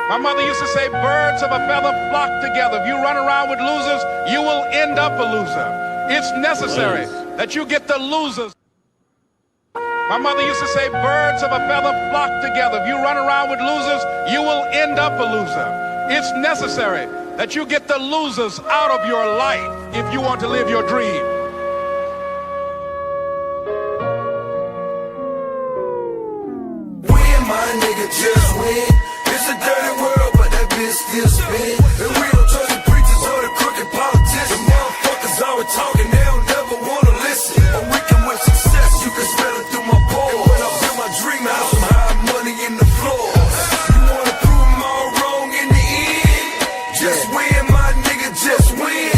My mother used to say, birds of a feather flock together. If you run around with losers, you will end up a loser. It's necessary that you get the losers. My mother used to say, birds of a feather flock together. If you run around with losers, you will end up a loser. It's necessary that you get the losers out of your life if you want to live your dream. Win, my nigga, just win. It's a dirty world, but that bitch still spin. The real trusted preachers or the crooked politicians. The motherfuckers always talking, they don't never wanna listen. But we can with success, you can smell it through my pores. And when I build my dream house, I'm high money in the floor. You wanna prove them all wrong in the end? Just win, my nigga, just win.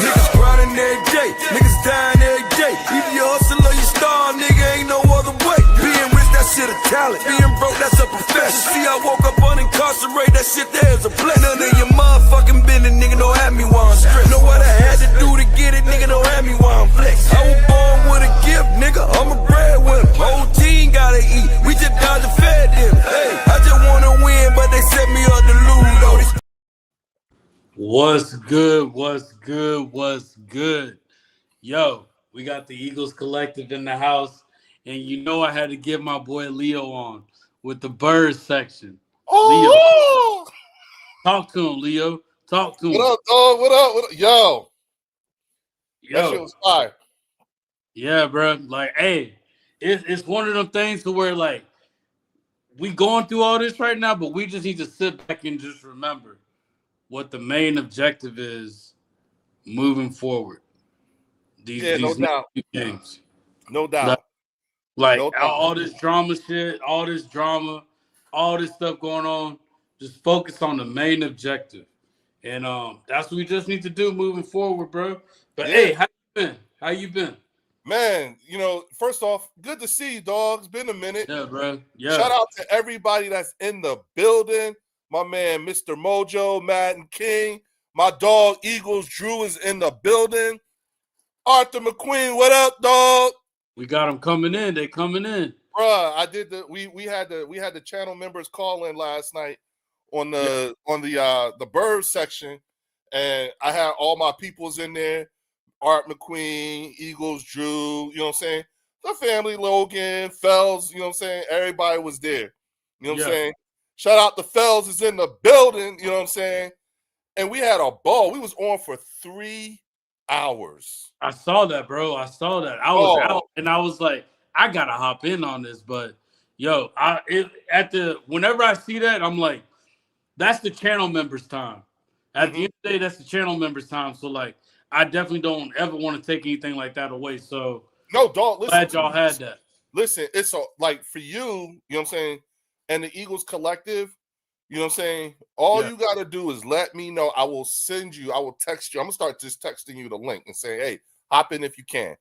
Niggas grinding every day, niggas dying every day. Either you hustle or you starve, nigga, ain't no other way. Being rich, that shit a talent. Being broke, that's a profession. See, I woke up unincarcerated, that shit there is a blessing. None of your motherfucking business, nigga, don't have me while I'm stressed. Know what I had to do to get it, nigga, don't have me while I'm flexed. I was born with a gift, nigga, I'm a breadwinner. Whole team gotta eat, we just got to fed them. Hey, I just wanna win, but they set me up to lose, though. What's good? What's good? What's good? Yo, we got the Eagles Collective in the house, and you know I had to get my boy Leo on with the birds section. Oh, Leo, talk to him, Leo. Talk to him. what up, dog? What up? What up? Yo, that shit was fire. Yeah, bro. Like, hey, it's one of them things to where like we going through all this right now, but we just need to sit back and just remember what the main objective is moving forward. These No doubt. games. No doubt. Like No doubt. all this drama shit, all this drama, all this stuff going on. Just focus on the main objective. And that's what we just need to do moving forward, bro. But hey, how you been? How you been? Man, you know, first off, good to see you, dog. It's been a minute. Yeah, bro. Yeah. Shout out to everybody that's in the building. My man, Mr. Mojo, Madden King. My dog, Eagles Drew, is in the building. Arthur McQueen, what up, dog? We got them coming in. They coming in. Bruh, I did we had the channel members call in last night on the bird section, and I had all my peoples in there. Art McQueen, Eagles Drew, you know what I'm saying? The family, Logan, Fells, you know what I'm saying? Everybody was there. You know what I'm saying? Shout out to Fells is in the building, you know what I'm saying? And we had a ball. We was on for 3 hours. I saw that, bro. I saw that. I was out and I was like, I gotta hop in on this. But yo, whenever I see that, I'm like, that's the channel members' time. At the end of the day, that's the channel members' time. So like, I definitely don't ever want to take anything like that away. So no, dog. Listen, glad y'all had that. Listen, it's like for you, you know what I'm saying, and the Eagles Collective, you know what I'm saying. All you got to do is let me know. I will text you. I'm gonna start just texting you the link and say, hey, hop in if you can.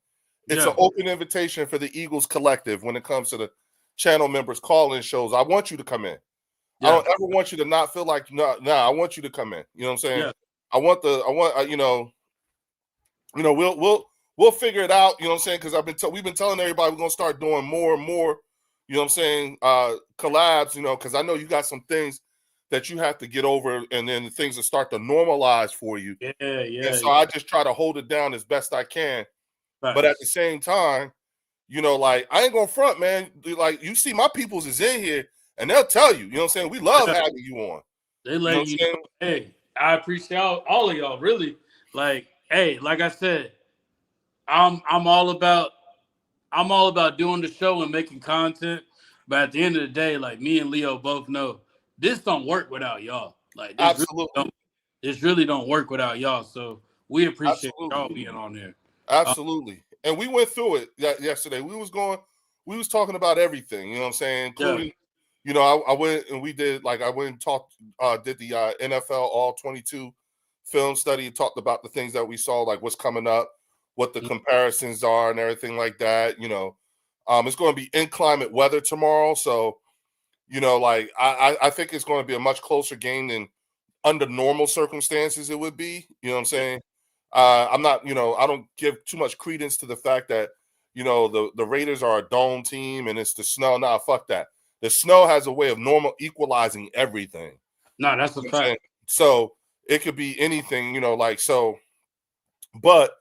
It's an open invitation for the Eagles Collective when it comes to the channel members call-in shows. I want you to come in. I don't ever want you to not feel like I want you to come in. You know what I'm saying? Yeah. We'll figure it out, you know what I'm saying? Because we've been telling everybody we're gonna start doing more and more, you know what I'm saying, collabs, you know, because I know you got some things that you have to get over, and then the things that start to normalize for you. And so I just try to hold it down as best I can. Right. But at the same time, you know, like I ain't gonna front, man. Like you see, my peoples is in here, and they'll tell you, you know what I'm saying. We love having you on. They let you know, hey, I appreciate all of y'all. Really, like, hey, like I said, I'm all about doing the show and making content. But at the end of the day, like me and Leo both know, this don't work without y'all. Like, this really don't work without y'all. So we appreciate y'all being on there. Absolutely. And we went through it yesterday. We was talking about everything, you know what I'm saying? Including, you know, I went and did the NFL All 22 film study and talked about the things that we saw, like what's coming up, what the comparisons are and everything like that. You know, it's going to be inclement weather tomorrow. So, you know, like I think it's going to be a much closer game than under normal circumstances it would be. You know what I'm saying? I'm not, you know, I don't give too much credence to the fact that, you know, the Raiders are a dome team and it's the snow. Nah, fuck that. The snow has a way of equalizing everything. No, that's a You know what I'm saying? fact. So it could be anything, you know, like so. But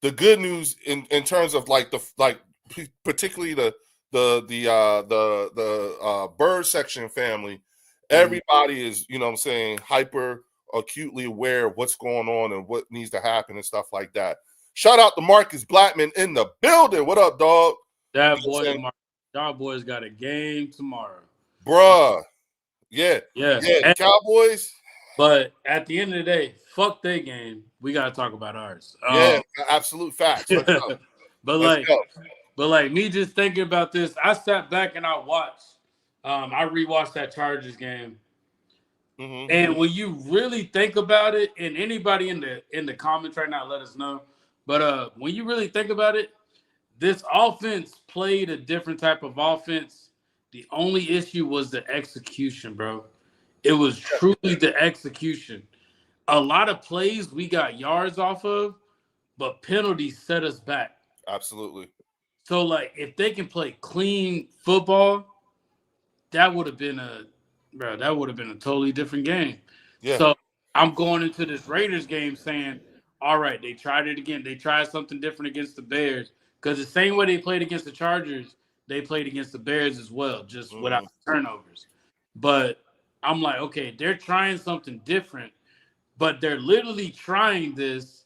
the good news in terms of like particularly the bird section family, everybody is, you know what I'm saying, hyper acutely aware of what's going on and what needs to happen and stuff like that. Shout out to Marcus Blackman in the building. What up, dog? That You know what I'm boy, y'all boys got a game tomorrow. Bruh. Yeah. Yeah. Yeah. The Cowboys. But at the end of the day, fuck their game. We got to talk about ours. Yeah, absolute facts. Let's go. But Let's go. like me just thinking about this, I sat back and I watched. I rewatched that Chargers game. Mm-hmm. And when you really think about it, and anybody in the comments right now, let us know. But when you really think about it, this offense played a different type of offense. The only issue was the execution, bro. It was truly the execution. A lot of plays we got yards off of, but penalties set us back. Absolutely. So, like, if they can play clean football, that would have been a totally different game. Yeah. So I'm going into this Raiders game saying, all right, they tried it again. They tried something different against the Bears. Because the same way they played against the Chargers, they played against the Bears as well, just without turnovers. But I'm like, okay, they're trying something different, but they're literally trying this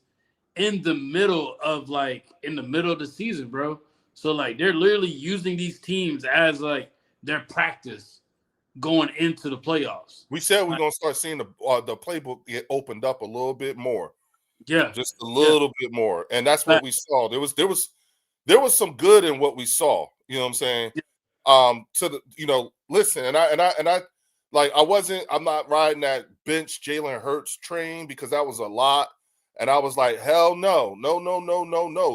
in the middle of the season, bro. So like they're literally using these teams as like their practice going into the playoffs. We said we're gonna start seeing the playbook get opened up a little bit more. Yeah, just a little bit more, and that's what we saw. There was some good in what we saw. You know what I'm saying? Listen, and I like I'm not riding that bench Jalen Hurts train because that was a lot, and I was like, hell no.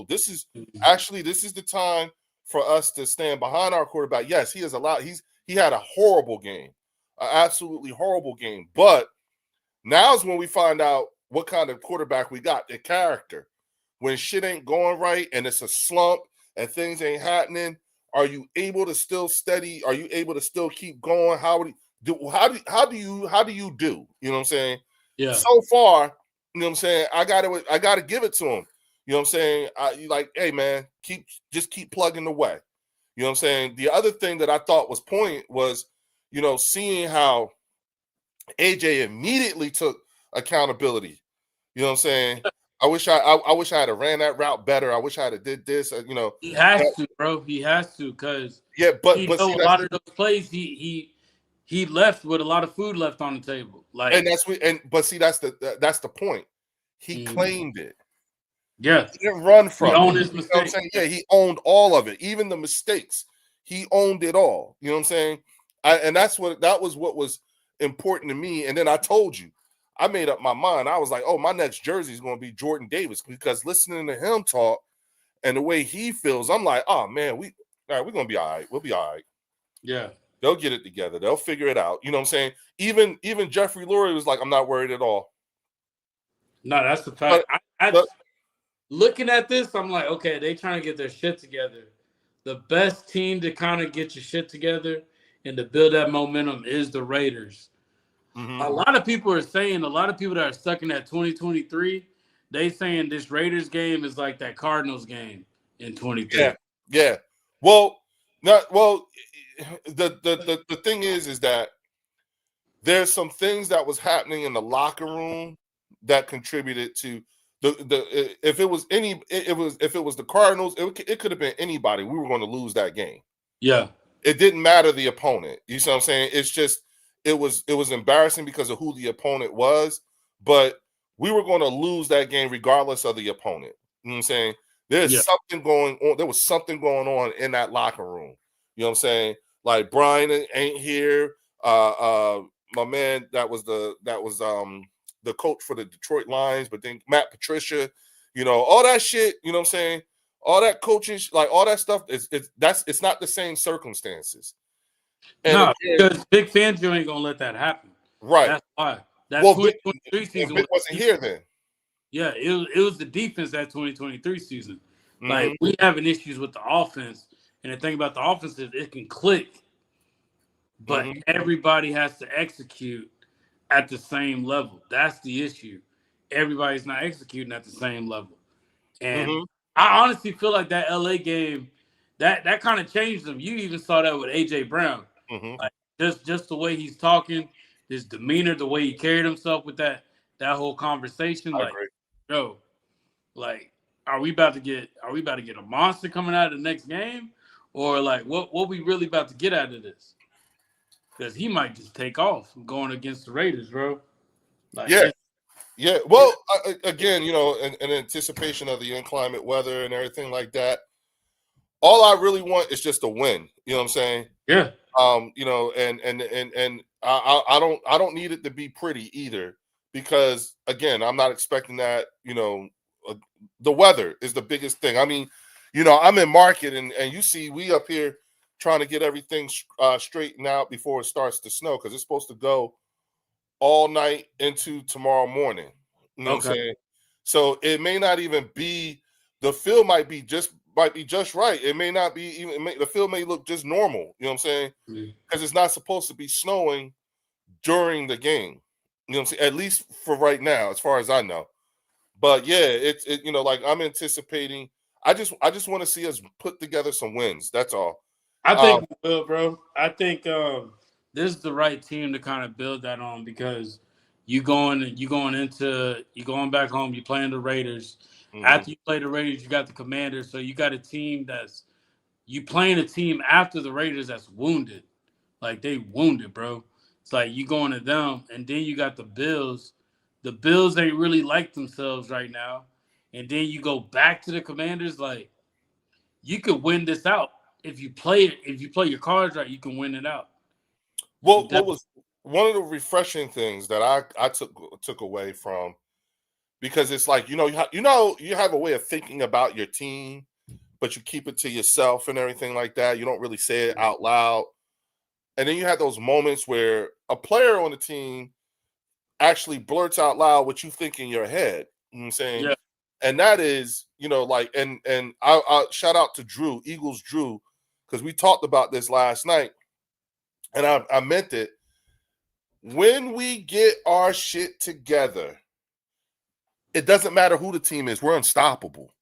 This is the time for us to stand behind our quarterback. Yes, he has a lot. He had a horrible game, an absolutely horrible game. But now's when we find out what kind of quarterback we got, the character. When shit ain't going right and it's a slump and things ain't happening, are you able to still steady? Are you able to still keep going? How do you do? You know what I'm saying? Yeah. So far, you know what I'm saying? I gotta give it to him. You know what I'm saying? Hey man, just keep plugging away. You know what I'm saying? The other thing that I thought was point was, you know, seeing how AJ immediately took accountability. You know what I'm saying? I wish I had ran that route better. I wish I had did this. You know, he has to, bro. He has to because but see, a lot of those plays he left with a lot of food left on the table. Like, and that's the point. He claimed it. Yeah, he didn't run from it. Owned his mistakes. You know what I'm saying? Yeah, he owned all of it, even the mistakes. He owned it all. You know what I'm saying? That was what was important to me. And then I told you, I made up my mind. I was like, oh, my next jersey is going to be Jordan Davis because listening to him talk and the way he feels, I'm like, oh man, we're gonna be all right. We'll be all right. Yeah, they'll get it together. They'll figure it out. You know what I'm saying? Even Jeffrey Lurie was like, I'm not worried at all. No, that's the fact. Looking at this, I'm like, okay, they trying to get their shit together. The best team to kind of get your shit together and to build that momentum is the Raiders. Mm-hmm. A lot of people that are stuck in that 2023, they saying this Raiders game is like that Cardinals game in 23. Yeah. The thing is that there's some things that was happening in the locker room that contributed to if it was the Cardinals, it could have been anybody. We were going to lose that game. Yeah. It didn't matter the opponent. You see what I'm saying? It's just it was embarrassing because of who the opponent was, but we were going to lose that game regardless of the opponent. You know what I'm saying? There's something going on. There was something going on in that locker room. You know what I'm saying? Like Brian ain't here. My man that was the coach for the Detroit Lions, but then Matt Patricia, you know, all that shit, you know what I'm saying? All that coaching, like all that stuff, it's not the same circumstances. And no, because Big Fangio ain't gonna let that happen. Right. That's why. That 2023 season wasn't here then. Yeah, it was the defense that 2023 season. Mm-hmm. Like we having issues with the offense, and the thing about the offense is it can click, but everybody has to execute. at the same level. That's the issue. Everybody's not executing at the same level. And I honestly feel like that LA game, that kind of changed him. You even saw that with AJ Brown. Like just the way he's talking, his demeanor, the way he carried himself with that whole conversation. I Like, agree. yo, like, are we about to get a monster coming out of the next game? Or like what we really about to get out of this? Because he might just take off going against the Raiders, bro. Like, Yeah. Well, again, in anticipation of the inclement weather and everything like that, all I really want is just a win. You know what I'm saying? Yeah. And I don't need it to be pretty either, because again, I'm not expecting that. The weather is the biggest thing. I mean, I'm in market, and you see we up here trying to get everything straightened out before it starts to snow, because it's supposed to go all night into tomorrow morning. You know what I'm saying? So it may not even be, the field might be just right. It may not be even, the field may look just normal. You know what I'm saying? Because it's not supposed to be snowing during the game. You know what I'm saying? At least for right now, as far as I know. But yeah, it's like I'm anticipating. I just want to see us put together some wins. That's all. I think we will, bro. I think this is the right team to kind of build that on, because you going back home, you playing the Raiders. After you play the Raiders, you got the Commanders. So you got a team you playing a team after the Raiders that's wounded. Like, they wounded, bro. It's like you going to them, and then you got the Bills. The Bills ain't really like themselves right now. And then you go back to the Commanders. Like, you could win this out. If you play your cards right, you can win it out. Well, what was one of the refreshing things that I took away from, because it's like, you have a way of thinking about your team, but you keep it to yourself and everything like that. You don't really say it out loud. And then you have those moments where a player on the team actually blurts out loud what you think in your head. You know what I'm saying? Yeah. And that is, and I shout out to Drew, Eagles Drew, because we talked about this last night, and I meant it. When we get our shit together, it doesn't matter who the team is. We're unstoppable.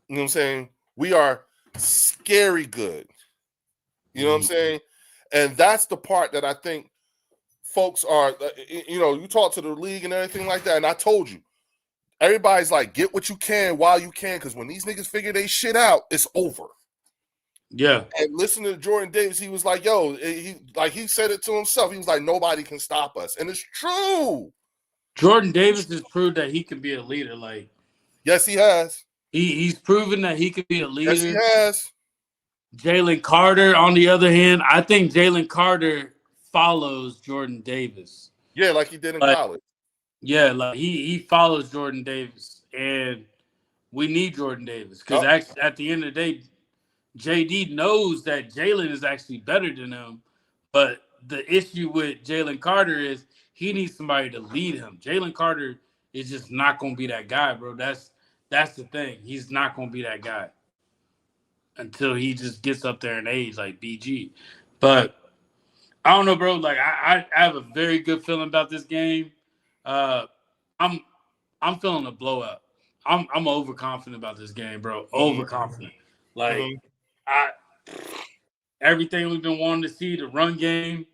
You know what I'm saying? We are scary good. You know what I'm saying? And that's the part that I think folks are, you talk to the league and everything like that, and I told you, everybody's like, get what you can while you can, because when these niggas figure they shit out, it's over. Yeah. And listen to Jordan Davis, he was like, yo, he said it to himself. He was like, nobody can stop us. And it's true. Jordan Davis has proved that he can be a leader. Like, yes, he has. He's proven that he can be a leader. Yes, he has. Jalen Carter, on the other hand, I think Jalen Carter follows Jordan Davis. Yeah, like he did in college. Yeah, like he follows Jordan Davis, and we need Jordan Davis, because actually, at the end of the day, JD knows that Jalen is actually better than him. But the issue with Jalen Carter is he needs somebody to lead him. Jalen Carter is just not going to be that guy, bro. That's the thing. He's not going to be that guy until he just gets up there in age, like BG. But I don't know, bro. Like, I have a very good feeling about this game. I'm feeling a blowout. I'm overconfident about this game, bro. Overconfident. Like, everything we've been wanting to see, the run game,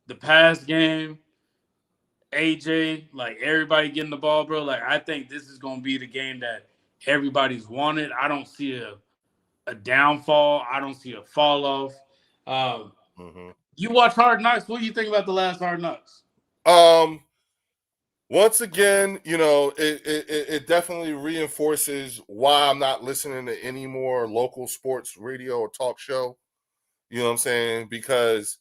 the pass game, AJ, like, everybody getting the ball, bro. Like, I think this is going to be the game that everybody's wanted. I don't see a downfall. I don't see a fall off. You watch Hard Knocks. What do you think about the last Hard Knocks? Once again, it definitely reinforces why I'm not listening to any more local sports radio or talk show. You know what I'm saying? Because,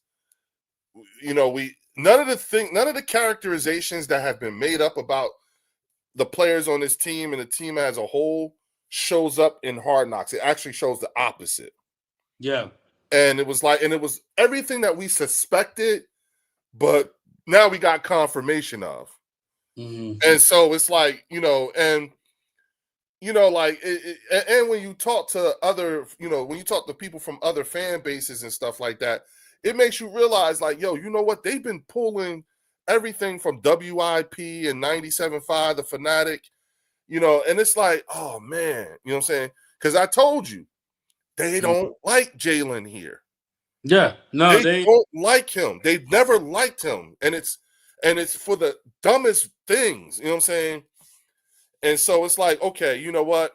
none of the characterizations that have been made up about the players on this team and the team as a whole shows up in Hard Knocks. It actually shows the opposite. Yeah. And it was everything that we suspected, but now we got confirmation of. And so it's like, and when you talk to other, when you talk to people from other fan bases and stuff like that, it makes you realize, like, yo, you know what? They've been pulling everything from WIP and 97.5, the Fanatic, you know, and it's like, oh man, you know what I'm saying? Because I told you, they don't like Jalen here. Yeah, no, They don't like him. They've never liked him, and it's for the dumbest things, you know what I'm saying? And so it's like, okay, you know what?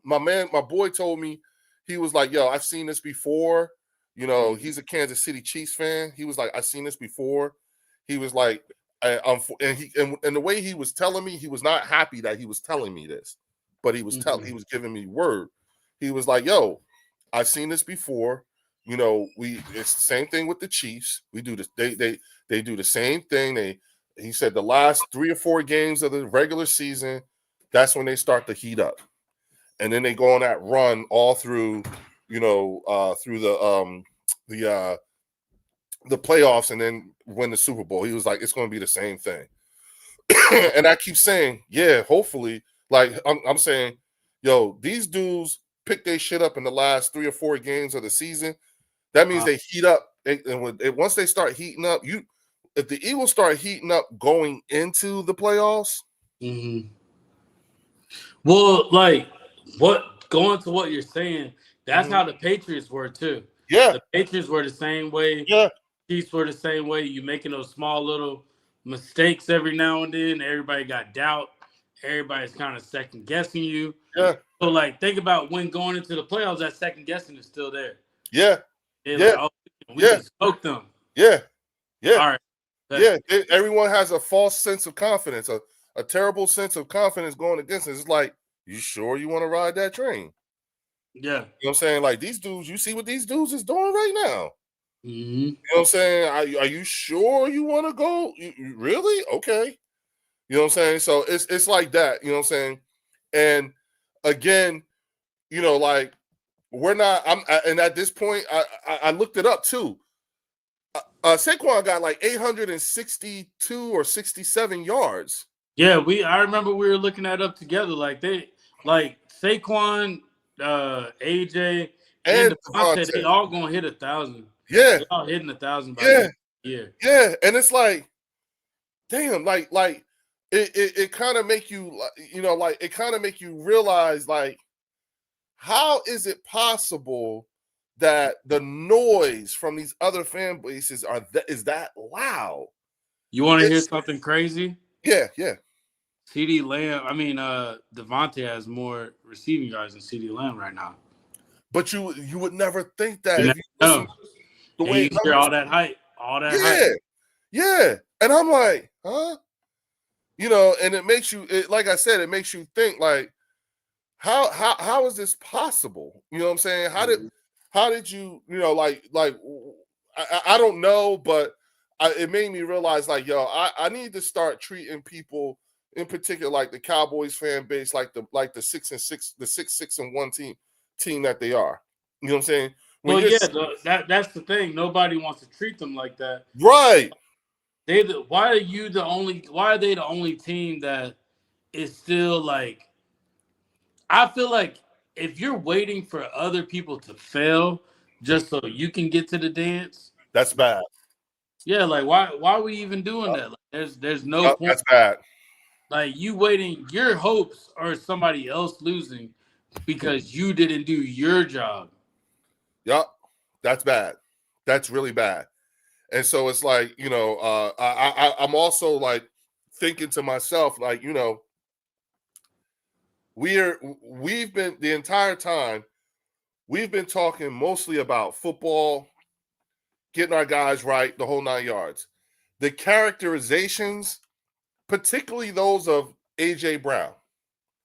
My boy told me, he was like, yo, I've seen this before. You know, he's a Kansas City Chiefs fan. He was like, I've seen this before. He was like, and the way he was telling me, he was not happy that he was telling me this, but he was he was giving me word. He was like, yo, I've seen this before. You know, it's the same thing with the Chiefs. We do this, they do the same thing. He said the last 3 or 4 games of the regular season, that's when they start to heat up. And then they go on that run all through, you know, through the playoffs, and then win the Super Bowl. He was like, it's going to be the same thing. And I keep saying, yeah, hopefully. Like I'm saying, yo, these dudes pick their shit up in the last 3 or 4 games of the season. That means they heat up. And once they start heating up, if the Eagles start heating up going into the playoffs. Well, like going to what you're saying, that's how the Patriots were too. Yeah. The Patriots were the same way. Yeah. Chiefs were the same way. You making those small little mistakes every now and then. Everybody got doubt. Everybody's kind of second guessing you. Yeah. So like, think about when going into the playoffs, that second guessing is still there. Yeah. They're yeah. Like, oh, we can smoke them. Yeah. Yeah. All right. Yeah. Everyone has a false sense of confidence, a terrible sense of confidence going against it. It's like, you sure you want to ride that train? Yeah. You know what I'm saying? Like, these dudes, you see what these dudes is doing right now. You know what I'm saying? Are you sure you want to go? You really? Okay. You know what I'm saying? So it's like that. You know what I'm saying? And again, you know, like, and at this point, I looked it up too. Saquon got like 862 or 67 yards. Yeah, I remember we were looking that up together. Like Saquon, AJ, and Devontae, they all gonna hit 1,000. Yeah, they all hitting 1,000 by the year. Yeah, and it's like, damn, like it kind of make you, you know, like it kind of make you realize, like, how is it possible that the noise from these other fan bases is that loud? You want to hear something crazy? Yeah. CeeDee Lamb, Devontae has more receiving yards than CeeDee Lamb right now. But you would never think that. You know. The way you hear all that hype. Yeah. And I'm like, huh? You know, and it makes you, like I said, it makes you think, like, how is this possible? You know what I'm saying? How did you, you know, like I don't know, but it made me realize, like, yo, I need to start treating people, in particular, like the Cowboys fan base, like the 6-6, the 6-6-1 team that they are. You know what I'm saying? That's the thing. Nobody wants to treat them like that. Right. Why are they the only team that is still like? I feel like if you're waiting for other people to fail just so you can get to the dance, that's bad. Yeah, like why are we even doing that? Like, there's no point. That's bad. Like, you waiting, your hopes are somebody else losing because you didn't do your job. Yep, that's bad. That's really bad. And so it's like, you know, I'm also like thinking to myself, like, you know, we've been the entire time, we've been talking mostly about football, getting our guys right, the whole 9 yards. The characterizations, particularly those of AJ Brown,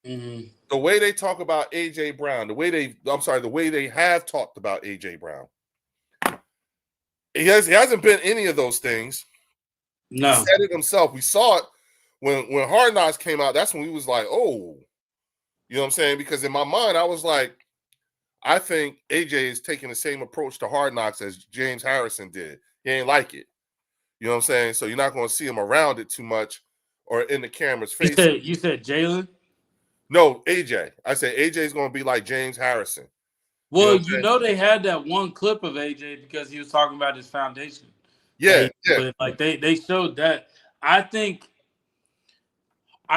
the way they talk about AJ Brown, the way they have talked about AJ Brown. He hasn't been any of those things. No. He said it himself. We saw it when Hard Knocks came out. That's when we was like, oh, you know what I'm saying? Because in my mind, I was like, I think AJ is taking the same approach to Hard Knocks as James Harrison did. He ain't like it. You know what I'm saying? So you're not going to see him around it too much or in the camera's face. You said Jalen? No, AJ. I said AJ is going to be like James Harrison. Well, you know they had that one clip of AJ because he was talking about his foundation. Yeah, Like they showed that. I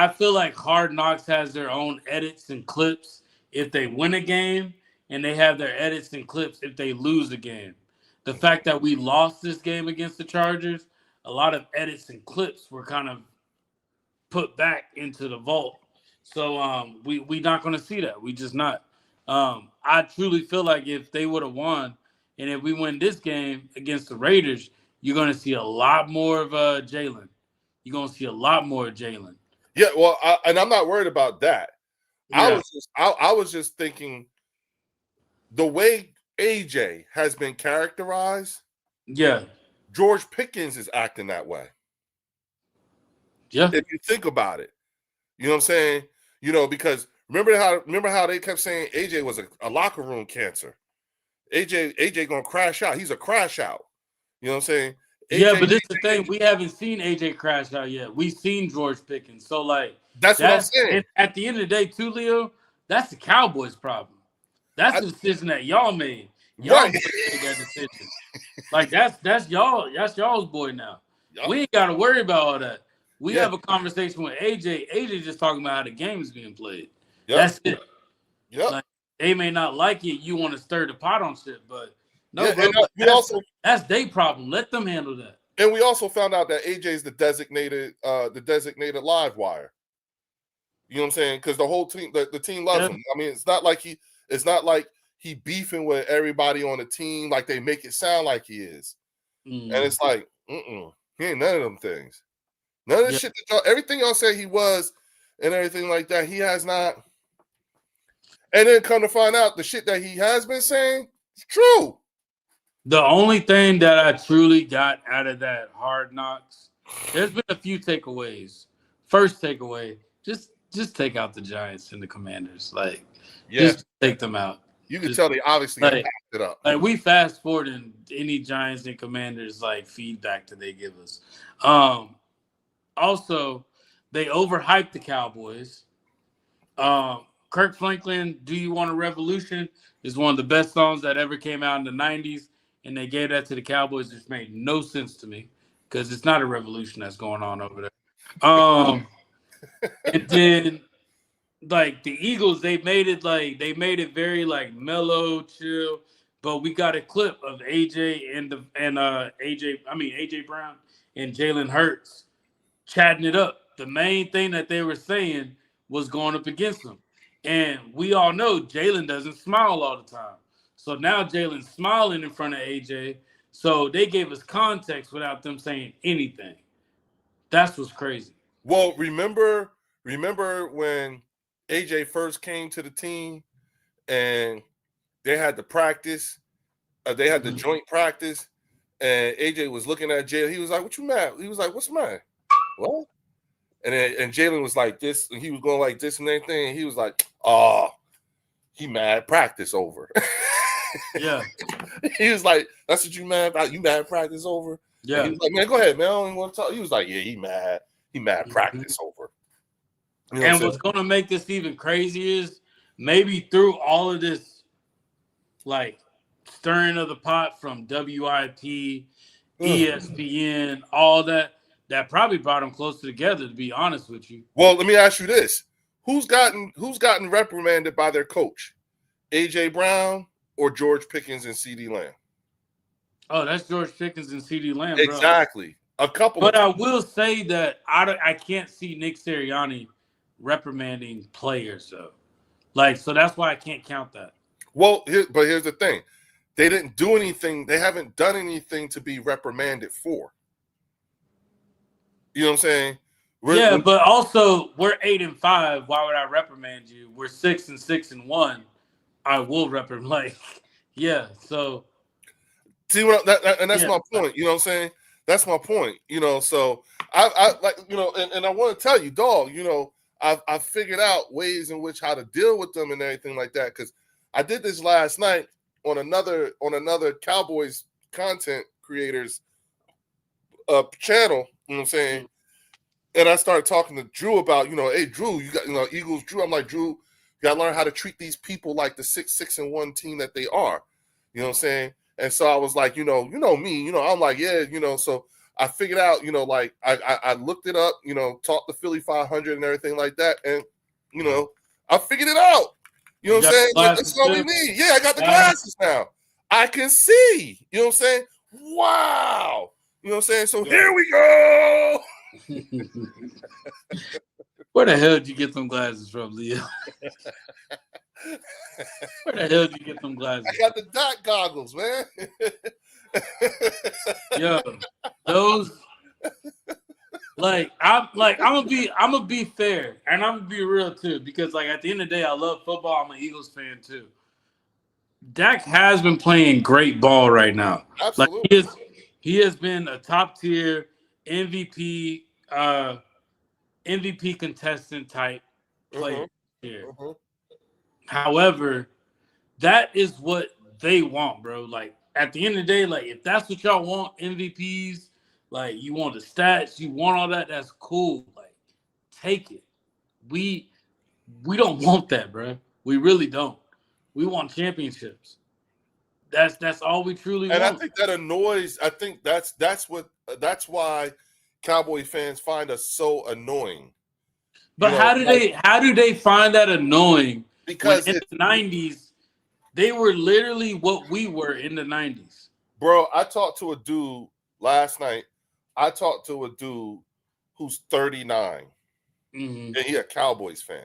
feel like Hard Knocks has their own edits and clips if they win a game, and they have their edits and clips if they lose a game. The fact that we lost this game against the Chargers, a lot of edits and clips were kind of put back into the vault. So we not going to see that. We just not. I truly feel like if they would have won, and if we win this game against the Raiders, you're going to see a lot more of Jalen. You're going to see a lot more of Jalen. Yeah, well, and I'm not worried about that. Yeah. I was just thinking the way AJ has been characterized. Yeah. George Pickens is acting that way. Yeah. If you think about it, you know what I'm saying? You know, because remember how they kept saying AJ was a locker room cancer. AJ gonna crash out. He's a crash out. You know what I'm saying? Yeah, but this is the thing. We haven't seen AJ crash out yet. We've seen George Pickens. So, like, that's what I'm saying. At the end of the day, too, Leo, that's the Cowboys' problem. That's the decision that y'all made. Y'all made that decision. Like, that's y'all's boy now. Yep. We ain't got to worry about all that. We have a conversation with AJ. AJ just talking about how the game is being played. Yep. That's it. Yep. Like, they may not like it. You want to stir the pot on shit, but no, yeah, bro, that's their problem. Let them handle that. And we also found out that AJ is the designated live wire. You know what I'm saying? Because the whole team, the team loves him. I mean, it's not like he beefing with everybody on the team like they make it sound like he is. And it's like, he ain't none of them things. None of the shit that everything y'all say he was and everything like that, he has not. And then come to find out the shit that he has been saying is true. The only thing that I truly got out of that Hard Knocks, there's been a few takeaways. First takeaway, just take out the Giants and the Commanders. Like, just take them out. You can tell they obviously packed it up. Like, we fast forward in any Giants and Commanders like feedback that they give us. Also, they overhyped the Cowboys. Kirk Franklin, "Do You Want a Revolution?" is one of the best songs that ever came out in the 90s. And they gave that to the Cowboys, which made no sense to me because it's not a revolution that's going on over there. And then, like, the Eagles, they made it very like mellow, chill. But we got a clip of AJ Brown and Jalen Hurts chatting it up. The main thing that they were saying was going up against them, and we all know Jalen doesn't smile all the time. So now Jalen's smiling in front of AJ. So they gave us context without them saying anything. That's what's crazy. Well, remember when AJ first came to the team and they had the practice, they had the joint practice, and AJ was looking at Jalen. He was like, "What you mad?" He was like, "What's mad? What?" And Jalen was like this, and he was going like this and everything. And he was like, "Oh, he mad. Practice over." Yeah. He was like, "That's what you mad about? You mad practice over?" Yeah. And he was like, "Man, go ahead, man. I don't even want to talk." He was like, "Yeah, he mad. He mad practice over." You know and what's going to make this even crazy is maybe through all of this, like, stirring of the pot from WIP, ESPN, all that probably brought them closer together, to be honest with you. Well, let me ask you this. Who's gotten reprimanded by their coach? AJ Brown or George Pickens and CeeDee Lamb? Oh, that's George Pickens and CeeDee Lamb, bro. Exactly. A couple. But I will say that I can't see Nick Sirianni reprimanding players, though. Like, so that's why I can't count that. Well, here's the thing. They didn't do anything. They haven't done anything to be reprimanded for. You know what I'm saying? But also we're 8-5. Why would I reprimand you? We're 6-6-1. I will reprimand. Like, yeah. So see what that's my point. You know what I'm saying? That's my point. You know, so I like, you know, and I want to tell you, dog. You know, I figured out ways in which how to deal with them and everything like that, because I did this last night on another Cowboys content creators channel. You know what I'm saying? And I started talking to Drew about, you know, hey, Drew, you got, you know, Eagles, Drew. I'm like, Drew, you got to learn how to treat these people like the 6-6-1 team that they are. You know what I'm saying? And so I was like, you know me, I'm like, yeah, so I figured out, like I looked it up, taught the Philly 500 and everything like that. And, I figured it out. You know what I'm saying? Like, that's all we need. Yeah, I got the glasses now. I can see. You know what I'm saying? Wow. You know what I'm saying? So here we go. Where the hell did you get them glasses from, Leo? Where the hell did you get them glasses? I got the dot goggles, man. Yo, those I'm gonna be fair and I'm gonna be real too, because like at the end of the day, I love football. I'm an Eagles fan too. Dak has been playing great ball right now. Absolutely. Like he has been a top tier MVP contestant type player here. However, that is what they want, bro. Like at the end of the day, like if that's what y'all want, MVPs, like you want the stats, you want all that, that's cool. Like take it. We don't want that, bro. We really don't. We want championships. That's all we truly want. And I think that annoys. I think that's why Cowboy fans find us so annoying. But how do they find that annoying? Because in the 90s, they were literally what we were in the 90s. Bro, I talked to a dude last night. I talked to a dude who's 39. And he's a Cowboys fan.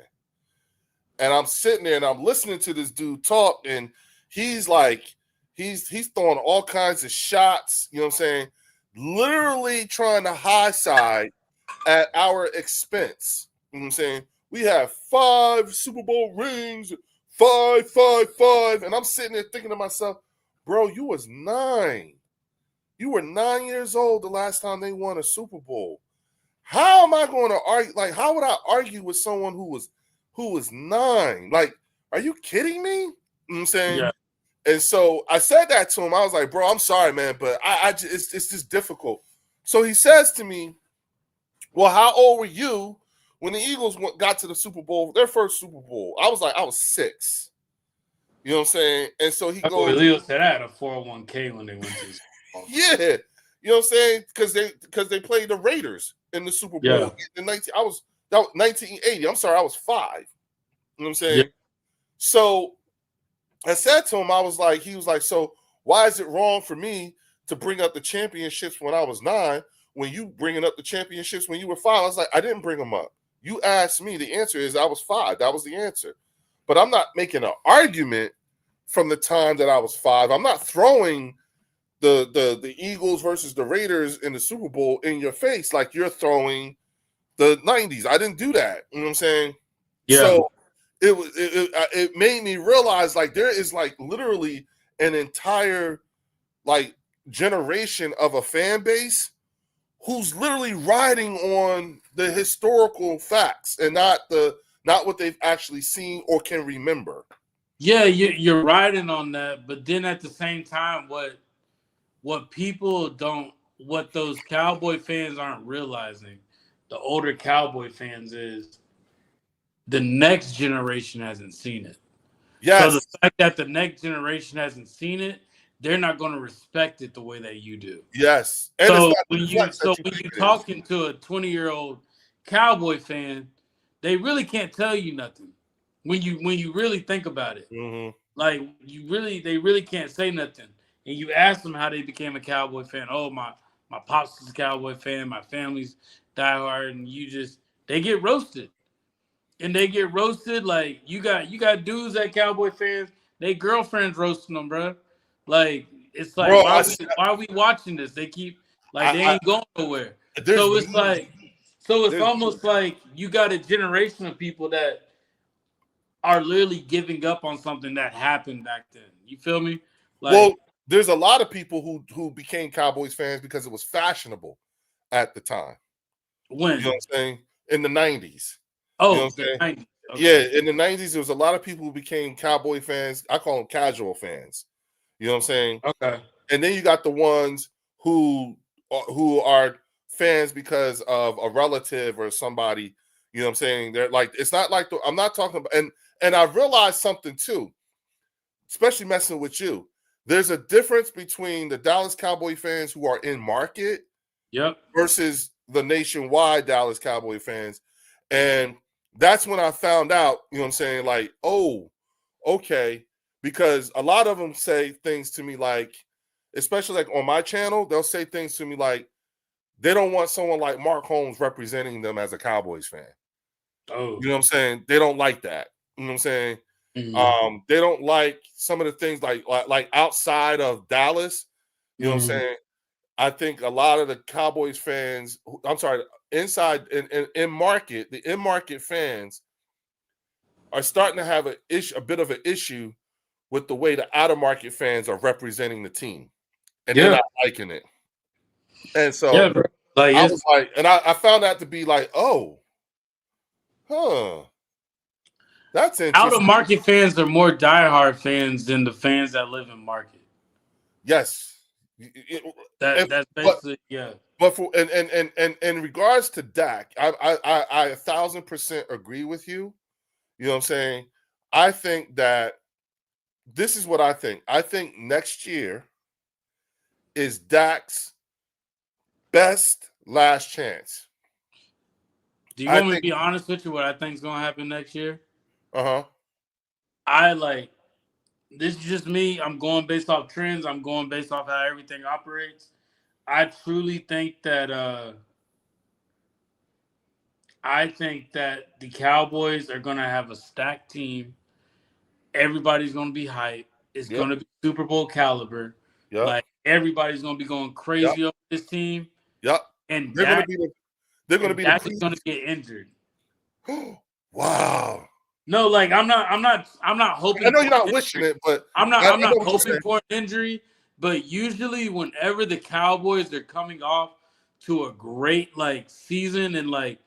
And I'm sitting there and I'm listening to this dude talk, and he's like, he's throwing all kinds of shots, you know what I'm saying? Literally trying to high side at our expense. You know what I'm saying? We have 5 Super Bowl rings, 5. And I'm sitting there thinking to myself, bro, you was 9. You were 9 years old the last time they won a Super Bowl. How am I going to argue? Like, how would I argue with someone who was 9? Like, are you kidding me? You know what I'm saying? Yeah. And so I said that to him. I was like, bro, I'm sorry, man, but it's just difficult. So he says to me, well, how old were you when the Eagles got to the Super Bowl, their first Super Bowl? I was like, I was 6. You know what I'm saying? And so he goes, Leo said I had a 401k when they went to the yeah. You know what I'm saying? Because they played the Raiders in the Super Bowl. Yeah. In 1980. I'm sorry, I was 5. You know what I'm saying? Yeah. So I said to him, he was like, so why is it wrong for me to bring up the championships when I was 9 when you bringing up the championships when you were 5? I was like, I didn't bring them up. You asked me. The answer is I was 5. That was the answer. But I'm not making an argument from the time that I was 5. I'm not throwing the Eagles versus the Raiders in the Super Bowl in your face like you're throwing the 90s. I didn't do that. You know what I'm saying? Yeah. So it made me realize like there is like literally an entire like generation of a fan base who's literally riding on the historical facts and not what they've actually seen or can remember. Yeah, you're riding on that, but then at the same time, what those Cowboy fans aren't realizing, the older Cowboy fans, is the next generation hasn't seen it. Yes. So the fact that the next generation hasn't seen it, they're not going to respect it the way that you do. Yes. And so when you're talking to a 20-year-old Cowboy fan, they really can't tell you nothing. When you really think about it, like they really can't say nothing. And you ask them how they became a Cowboy fan. Oh, my pops is a Cowboy fan. My family's diehard, and they get roasted. And they get roasted like you got dudes that Cowboy fans, they girlfriends roasting them, bro. Like it's like, bro, why are we watching this? They keep like they ain't going nowhere. So it's almost like you got a generation of people that are literally giving up on something that happened back then. You feel me? Like, well, there's a lot of people who became Cowboys fans because it was fashionable at the time. When? You know what I'm saying? In the 90s. Oh, you know what I'm saying? 90s. Okay. Yeah, in the 90s, there was a lot of people who became Cowboy fans. I call them casual fans. You know what I'm saying? Okay. And then you got the ones who are fans because of a relative or somebody. You know what I'm saying? They're like, it's not like I'm not talking about, and I realized something too, especially messing with you. there's a difference between the Dallas Cowboy fans who are in market versus the nationwide Dallas Cowboy fans. And that's when I found out, you know what I'm saying? Like, oh, okay. Because a lot of them say things to me like, especially like on my channel, they'll say things to me like, they don't want someone like Mark Holmes representing them as a Cowboys fan. Oh. You know what I'm saying? They don't like that. You know what I'm saying? Mm-hmm. They don't like some of the things like outside of Dallas. You know what I'm saying? I think a lot of the Cowboys fans, inside in market, the in-market fans are starting to have a bit of an issue with the way the out-of-market fans are representing the team. And they're not liking it. And so like, I was like, and I found that to be like, oh, that's interesting. Out-of-market fans are more diehard fans than the fans that live in market. Yes. That's basically, But for and in regards to Dak, I 1,000% agree with you. You know what I'm saying? I think that this is what I think. I think next year is Dak's best last chance. Do you want me to be honest with you? What I think is going to happen next year? This is just me. I'm going based off trends. I'm going based off how everything operates. I truly think that the Cowboys are going to have a stacked team. Everybody's going to be hyped. It's going to be Super Bowl caliber. Like, everybody's going to be going crazy over this team. And they're going to be Dak is going to get injured. Wow. No, like I'm not hoping. I know you're not wishing it, but I'm not hoping for an injury. But usually, whenever the Cowboys are coming off to a great season and when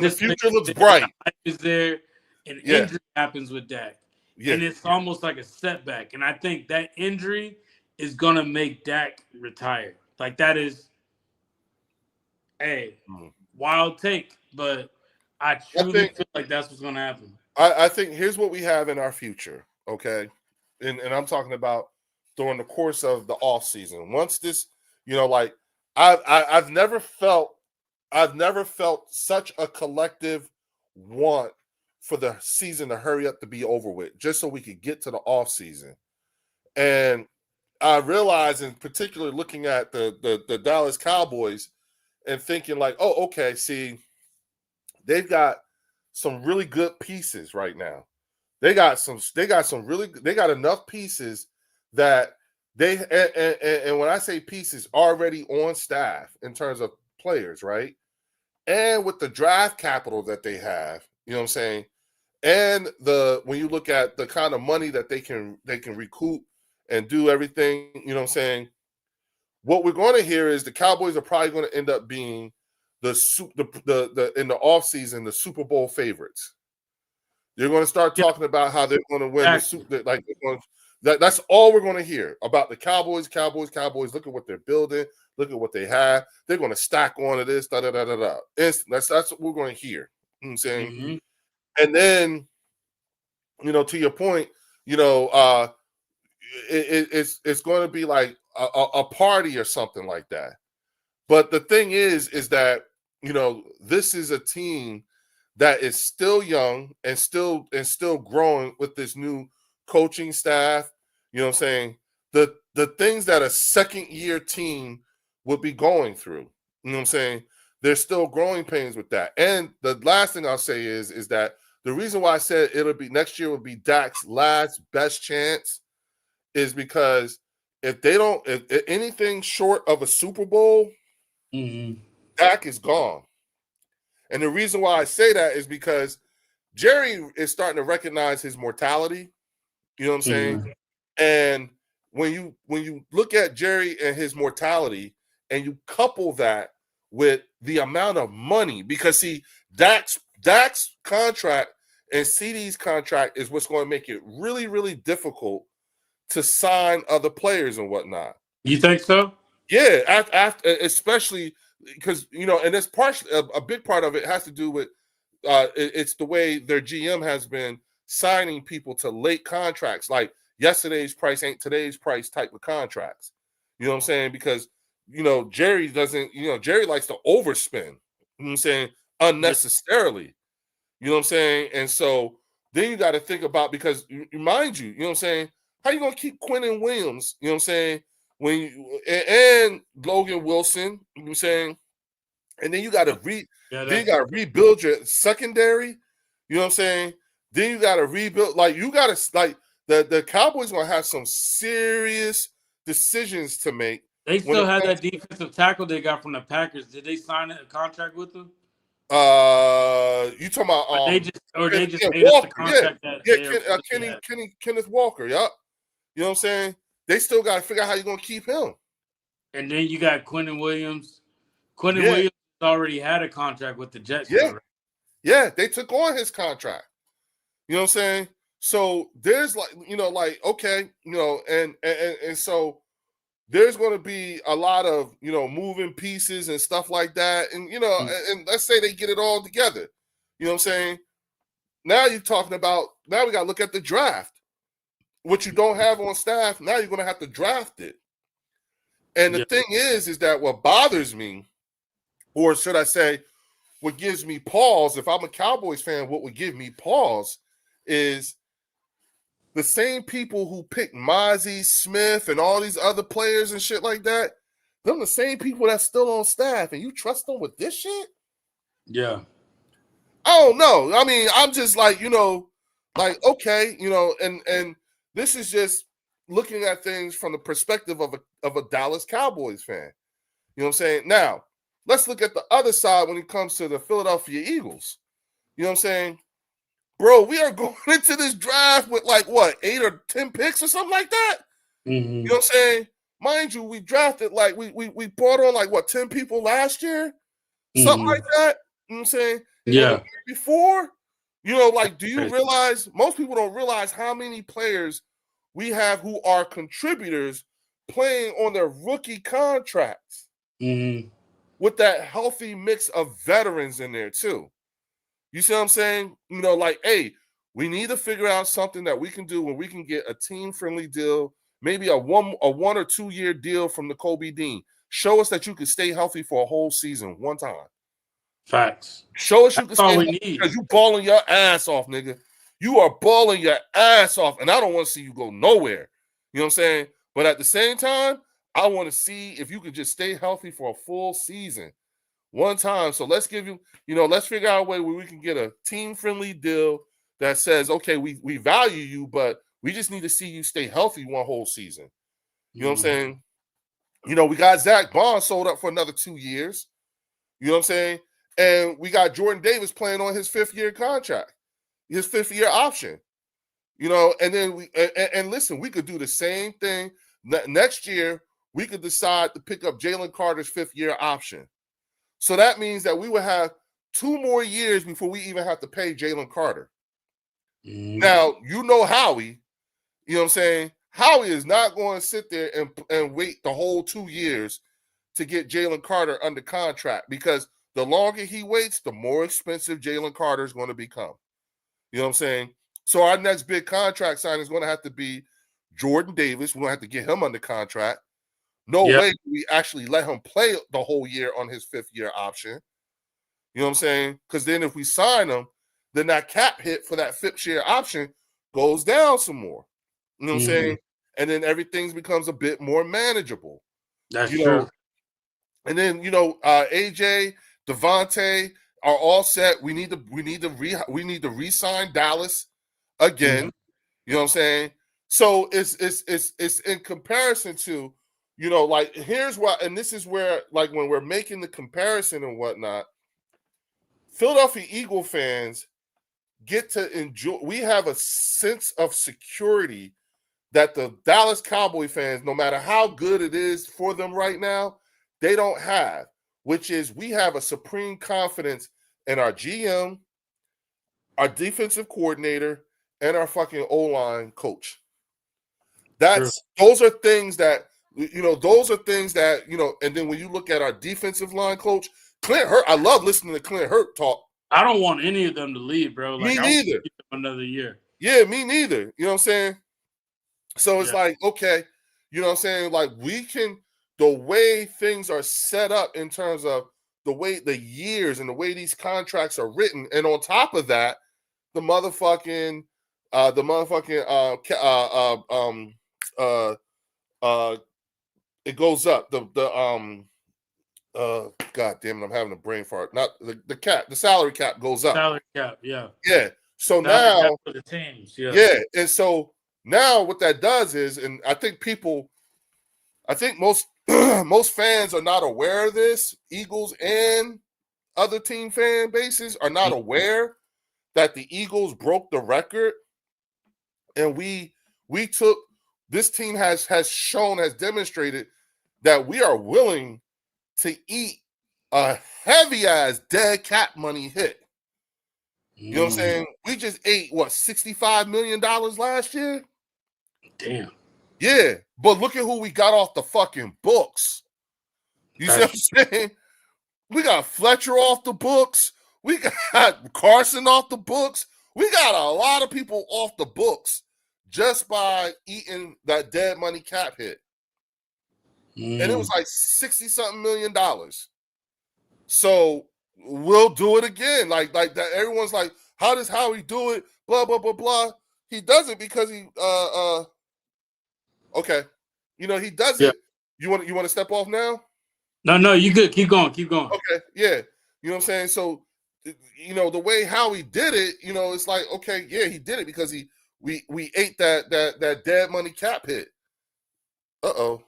the future looks bright, is there, an injury happens with Dak, and it's almost like a setback. And I think that injury is gonna make Dak retire. Like, that is a wild take, but I truly feel like that's what's gonna happen. I think here's what we have in our future, okay? And I'm talking about during the course of the off season. Once this, I've never felt such a collective want for the season to hurry up to be over with, just so we could get to the off season. And I realized, in particular, looking at the Dallas Cowboys and thinking like, oh, okay, see, they've got some really good pieces right now. They got enough pieces that and when I say pieces, already on staff in terms of players, right? And with the draft capital that they have, you know what I'm saying? And when you look at the kind of money that they can recoup and do everything, you know what I'm saying? What we're going to hear is the Cowboys are probably going to end up being in the offseason, the Super Bowl favorites. You're going to start talking about how they're going to win the Super. That's all we're going to hear about the Cowboys. Look at what they're building. Look at what they have. They're going to stack onto this. Da da da da da. That's what we're going to hear. You know what I'm saying? Mm-hmm. And then, to your point, it's going to be like a party or something like that. But the thing is that this is a team that is still young and still growing with this new coaching staff. You know what I'm saying? The things that a second year team would be going through. You know what I'm saying? There's still growing pains with that. And the last thing I'll say is that the reason why I said it'll be next year will be Dak's last best chance is because if anything short of a Super Bowl, Dak is gone. And the reason why I say that is because Jerry is starting to recognize his mortality. You know what I'm saying? And when you look at Jerry and his mortality and you couple that with the amount of money, because see, Dak's contract and CD's contract is what's going to make it really, really difficult to sign other players and whatnot. You think so? Yeah, after especially because and it's partially a big part of it has to do with it's the way their GM has been signing people to late contracts. Like yesterday's price ain't today's price type of contracts. You know what I'm saying? Because, Jerry doesn't, Jerry likes to overspend, you know what I'm saying, unnecessarily. You know what I'm saying? And so then you got to think about, because mind you, you know what I'm saying, how you going to keep Quinnen Williams, you know what I'm saying, and Logan Wilson, you know what I'm saying, and then you got to rebuild your secondary, you know what I'm saying? Then you got to rebuild, the Cowboys going to have some serious decisions to make. They still had that defensive tackle they got from the Packers. Did they sign a contract with them? You talking about they just made up the contract Kenneth Walker, yep. You know what I'm saying? They still got to figure out how you're going to keep him. And then you got Quinnen Williams. Williams already had a contract with the Jets. Yeah. Yeah, they took on his contract. You know what I'm saying? So there's okay, and so there's going to be a lot of, moving pieces and stuff like that. And, and let's say they get it all together. You know what I'm saying? Now you're talking about, now we got to look at the draft. What you don't have on staff, now you're going to have to draft it. And the thing is that what bothers me, or should I say, what gives me pause, if I'm a Cowboys fan, what would give me pause is the same people who picked Mozzie Smith and all these other players and shit like that, them the same people that's still on staff, and you trust them with this shit? Yeah. I don't know. I mean, I'm just like, okay, and this is just looking at things from the perspective of a Dallas Cowboys fan. You know what I'm saying? Now, let's look at the other side when it comes to the Philadelphia Eagles. You know what I'm saying? Bro, we are going into this draft with 8 or 10 picks or something like that? Mm-hmm. You know what I'm saying? Mind you, we drafted we brought on 10 people last year? Something like that. You know what I'm saying? Yeah. Before, do you realize, most people don't realize how many players we have who are contributors playing on their rookie contracts with that healthy mix of veterans in there too. You see what I'm saying? Hey, we need to figure out something that we can do where we can get a team-friendly deal, maybe a 1 or 2 year deal from the Kobe Dean. Show us that you can stay healthy for a whole season one time. Facts. Show us you can stay healthy because you balling your ass off, nigga. You are balling your ass off, and I don't want to see you go nowhere. You know what I'm saying? But at the same time, I want to see if you can just stay healthy for a full season one time. So let's give you, let's figure out a way where we can get a team-friendly deal that says, okay, we value you, but we just need to see you stay healthy one whole season. You know what I'm saying? We got Zach Bond sold up for another 2 years. You know what I'm saying? And we got Jordan Davis playing on his 5th-year contract, his 5th-year option. And then and listen, we could do the same thing next year. We could decide to pick up Jalen Carter's 5th-year option. So that means that we would have 2 more years before we even have to pay Jalen Carter. Now, Howie, you know what I'm saying? Howie is not going to sit there and wait the whole 2 years to get Jalen Carter under contract, because the longer he waits, the more expensive Jalen Carter is going to become. You know what I'm saying? So our next big contract signing is going to have to be Jordan Davis. We're going to have to get him under contract. No way do we actually let him play the whole year on his 5th-year option. You know what I'm saying? Because then if we sign him, then that cap hit for that 5th-year option goes down some more. You know what I'm saying? And then everything becomes a bit more manageable. That's true. And then, AJ, Devontae are all set. We need to re-sign Dallas again. You know what I'm saying? So it's in comparison to, here's why, and this is where, when we're making the comparison and whatnot, Philadelphia Eagle fans get to enjoy. We have a sense of security that the Dallas Cowboy fans, no matter how good it is for them right now, they don't have, which is we have a supreme confidence in our GM, our defensive coordinator, and our fucking O-line coach. Those are things that, and then when you look at our defensive line coach, Clint Hurt, I love listening to Clint Hurt talk. I don't want any of them to leave, bro. Me neither. Another year. Yeah, me neither. You know what I'm saying? So it's like, okay, you know what I'm saying? Like we can, the way things are set up in terms of the way the years and the way these contracts are written, and on top of that, the motherfucking it goes up. God damn it, I'm having a brain fart. Not the cap, the salary cap goes up. Salary cap, yeah. Yeah. So salary now for the teams, yeah. Yeah. And so now what that does is, and I think most most fans are not aware of this. Eagles and other team fan bases are not aware that the Eagles broke the record, and we took, this team has demonstrated that we are willing to eat a heavy ass dead cap money hit. You know what I'm saying? We just ate what, $65 million last year? Damn. Yeah, but look at who we got off the fucking books. You see what I'm saying? We got Fletcher off the books. We got Carson off the books. We got a lot of people off the books just by eating that dead money cap hit. And it was like 60-something million dollars. So we'll do it again. Like that. Everyone's like, how does Howie do it? Blah, blah, blah, blah. He does it because he okay. You know, he does it. You want to step off now? No, you good. Keep going. Okay, yeah. You know what I'm saying? So, you know, the way Howie did it, you know, it's like, okay, yeah, he did it because we ate that dead money cap hit. Uh-oh.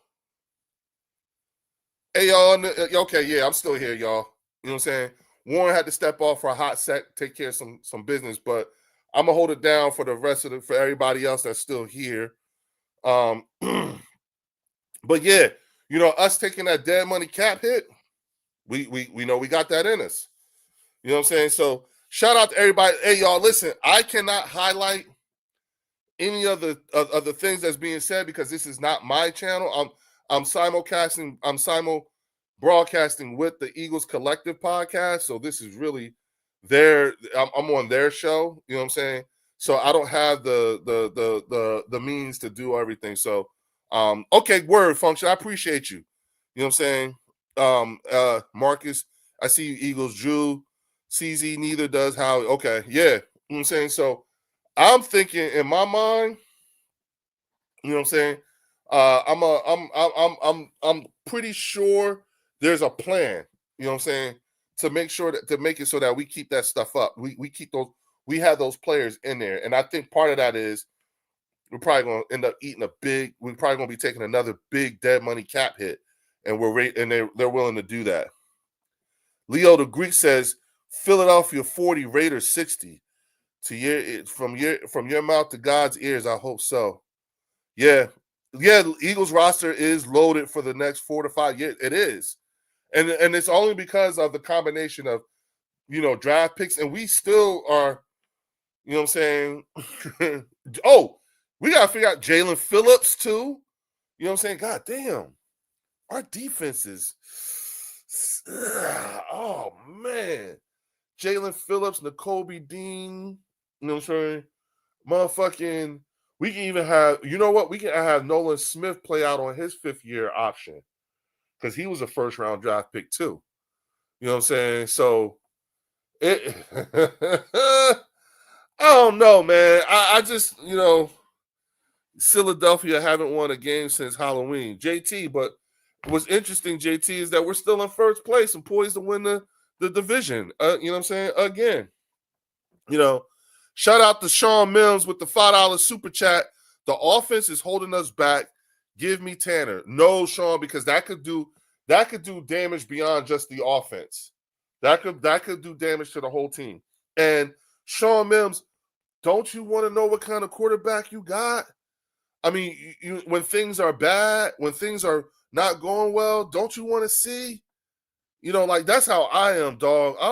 Hey, y'all. Okay, yeah, I'm still here, y'all. You know what I'm saying? Warren had to step off for a hot sec, take care of some business, but I'm gonna hold it down for the rest of for everybody else that's still here. But yeah, you know, us taking that dead money cap hit, we know we got that in us. You know what I'm saying? So shout out to everybody. Hey, y'all, listen, I cannot highlight any of the things that's being said because this is not my channel. I'm simulcasting, broadcasting with the Eagles Collective podcast. So this is really I'm on their show. You know what I'm saying? So I don't have the means to do everything. So okay, word function. I appreciate you. You know what I'm saying? Marcus, I see you, Eagles. Drew, CZ, neither does Howie. Okay, yeah. You know what I'm saying? So I'm thinking in my mind, you know what I'm saying? I'm pretty sure there's a plan, you know what I'm saying, to make it so that we keep that stuff up. We keep those, we have those players in there. And I think part of that is we're probably going to end up eating we're probably going to be taking another big dead money cap hit. And they're willing to do that. Leo the Greek says Philadelphia 40, Raiders 60. From your mouth to God's ears, I hope so. Yeah, Eagles roster is loaded for the next 4 to 5 years. It is. And it's only because of the combination of, you know, draft picks, and we still are, you know what I'm saying? Oh, we got to figure out Jalen Phillips too. You know what I'm saying? God damn. Our defenses. Oh, man. Jalen Phillips, Nakobe Dean. You know what I'm saying? Motherfucking, we can even have, you know what? We can have Nolan Smith play out on his 5th-year option because he was a first-round draft pick too. You know what I'm saying? So, I don't know, man. I just, you know, Philadelphia haven't won a game since Halloween. JT, but what's interesting, JT, is that we're still in first place and poised to win the division. You know what I'm saying? Again, you know, shout out to Sean Mills with the $5 super chat. The offense is holding us back. Give me Tanner. No, Sean, because that could do damage beyond just the offense. That could do damage to the whole team. And Sean Mims, don't you want to know what kind of quarterback you got? I mean, when things are bad, when things are not going well, don't you want to see? You know, like that's how I am, dog. I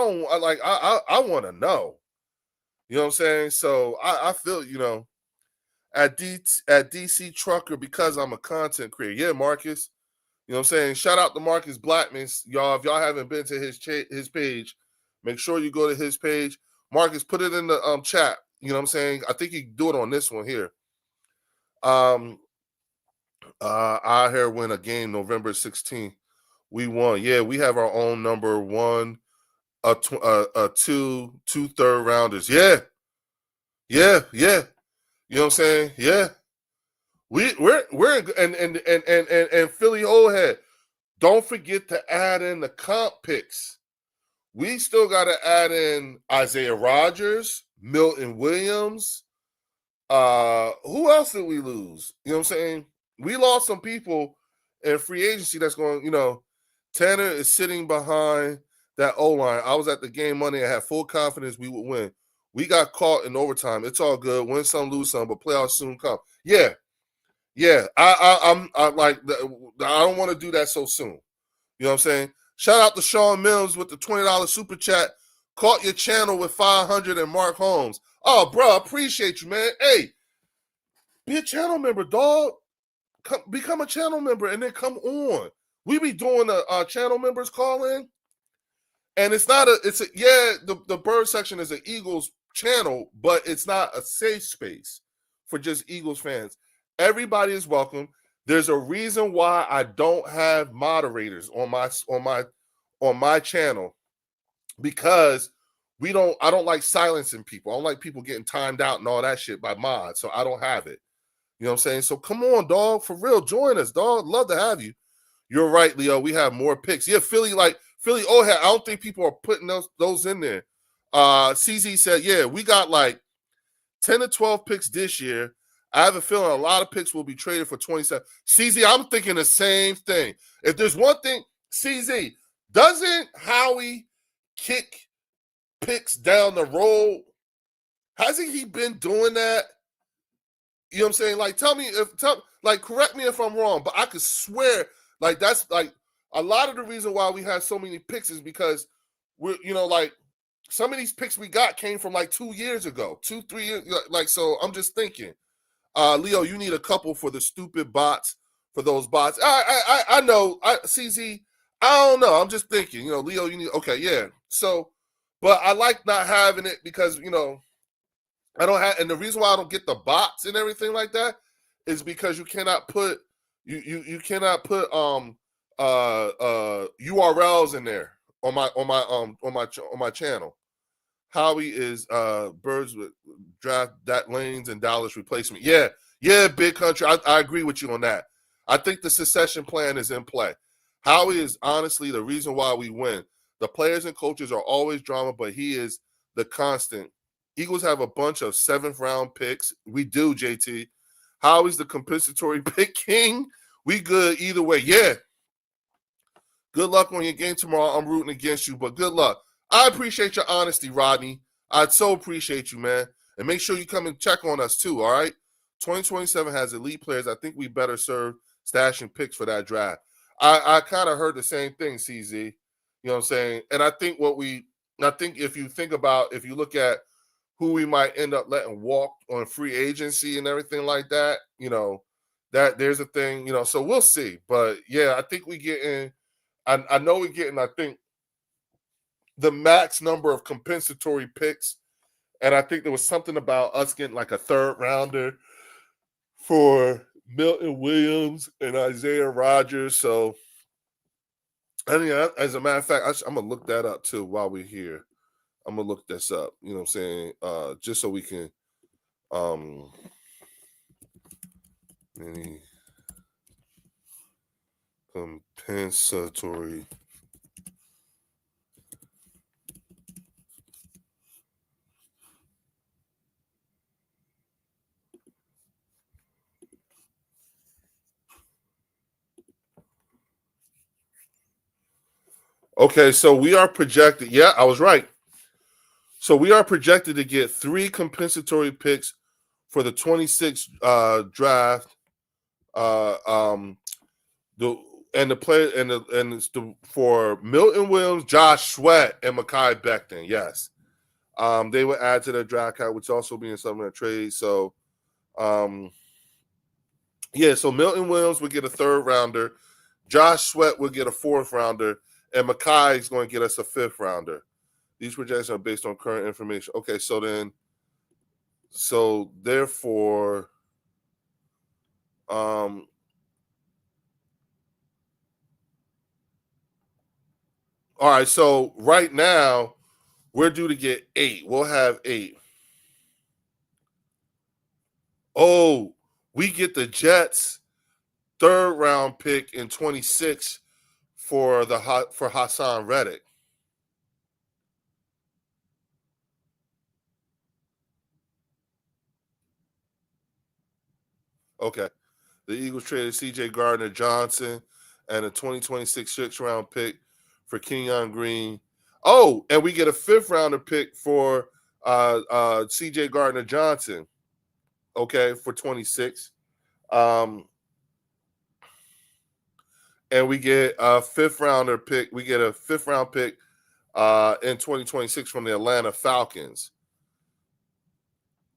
want to know. You know what I'm saying? So I feel, you know, at DC Trucker because I'm a content creator. Yeah, Marcus. You know what I'm saying? Shout out to Marcus Blackman. Y'all, if y'all haven't been to his page, make sure you go to his page. Marcus, put it in the chat. You know what I'm saying? I think you can do it on this one here. I hear win a game November 16th. We won. Yeah, we have our own number one, two third rounders. Yeah. You know what I'm saying? Yeah. We're and Philly old head. Don't forget to add in the comp picks. We still got to add in Isaiah Rodgers, Milton Williams. Who else did we lose? You know what I'm saying? We lost some people in free agency that's going, Tanner is sitting behind that O-line. I was at the game Monday. I had full confidence we would win. We got caught in overtime. It's all good. Win some, lose some, but playoffs soon come. Yeah. I don't want to do that so soon. You know what I'm saying? Shout out to Sean Mills with the $20 super chat. Caught your channel with 500 and Mark Holmes. Oh, bro, appreciate you, man. Hey, be a channel member, dog. Become a channel member and then come on. We be doing a channel members call in, and the bird section is an Eagles channel, but it's not a safe space for just Eagles fans. Everybody is welcome. There's a reason why I don't have moderators on my channel, because I don't like silencing people. I don't like people getting timed out and all that shit by mods, so I don't have it. You know what I'm saying? So come on, dog. For real, join us, dog. Love to have you. You're right, Leo. We have more picks. Yeah, Philly Ohead. I don't think people are putting those in there. CZ said, yeah, we got like 10 to 12 picks this year. I have a feeling a lot of picks will be traded for 27. CZ, I'm thinking the same thing. If there's one thing, CZ, doesn't Howie kick picks down the road? Hasn't he been doing that? You know what I'm saying? Like, correct me if I'm wrong, but I could swear, like, that's like a lot of the reason why we have so many picks is because we're, some of these picks we got came from like 2 years ago, 2-3 years. Like, so I'm just thinking, Leo, you need a couple for the stupid bots, for those bots. I know, CZ, I don't know. I'm just thinking, Leo, you need, okay, yeah. So, but I like not having it because, I don't have, and the reason why I don't get the bots and everything like that is because you cannot put you cannot put URLs in there on my channel. Howie is Birds with draft that Lanes and Dallas replacement. Yeah, Big Country. I agree with you on that. I think the succession plan is in play. Howie is honestly the reason why we win. The players and coaches are always drama, but he is the constant. Eagles have a bunch of 7th round picks. We do, JT. Howie's the compensatory pick king. We good either way. Yeah. Good luck on your game tomorrow. I'm rooting against you, but good luck. I appreciate your honesty, Rodney. I'd so appreciate you, man. And make sure you come and check on us too, all right? 2027 has elite players. I think we better serve stashing picks for that draft. I kind of heard the same thing, CZ. You know what I'm saying? And I think if you look at who we might end up letting walk on free agency and everything like that, that there's a thing, so we'll see. But yeah, I think I know we're getting, I think, the max number of compensatory picks. And I think there was something about us getting like a 3rd rounder for Milton Williams and Isaiah Rodgers. So, as a matter of fact, I'm going to look that up too while we're here. I'm going to look this up, you know what I'm saying? Just so we can any compensatory Okay, so we are projected. Yeah, I was right. So we are projected to get 3 compensatory picks for the 26 draft. For Milton Williams, Josh Sweat, and Mekhi Becton. Yes, they would add to their draft cap, which also being some of the trade. So, so Milton Williams would get a 3rd rounder, Josh Sweat would get a 4th rounder, and Mekhi is going to get us a 5th rounder. These projections are based on current information. Okay, therefore, All right, so right now we're due to get 8. We'll have 8. Oh, we get the Jets 3rd round pick in 26 for Hassan Reddick. Okay. The Eagles traded C.J. Gardner-Johnson and a 2026 6th round pick for Kenyon Green. Oh, and we get a 5th rounder pick for C.J. Gardner-Johnson. Okay, for 26. And we get a 5th rounder pick. We get a 5th round pick in 2026 from the Atlanta Falcons.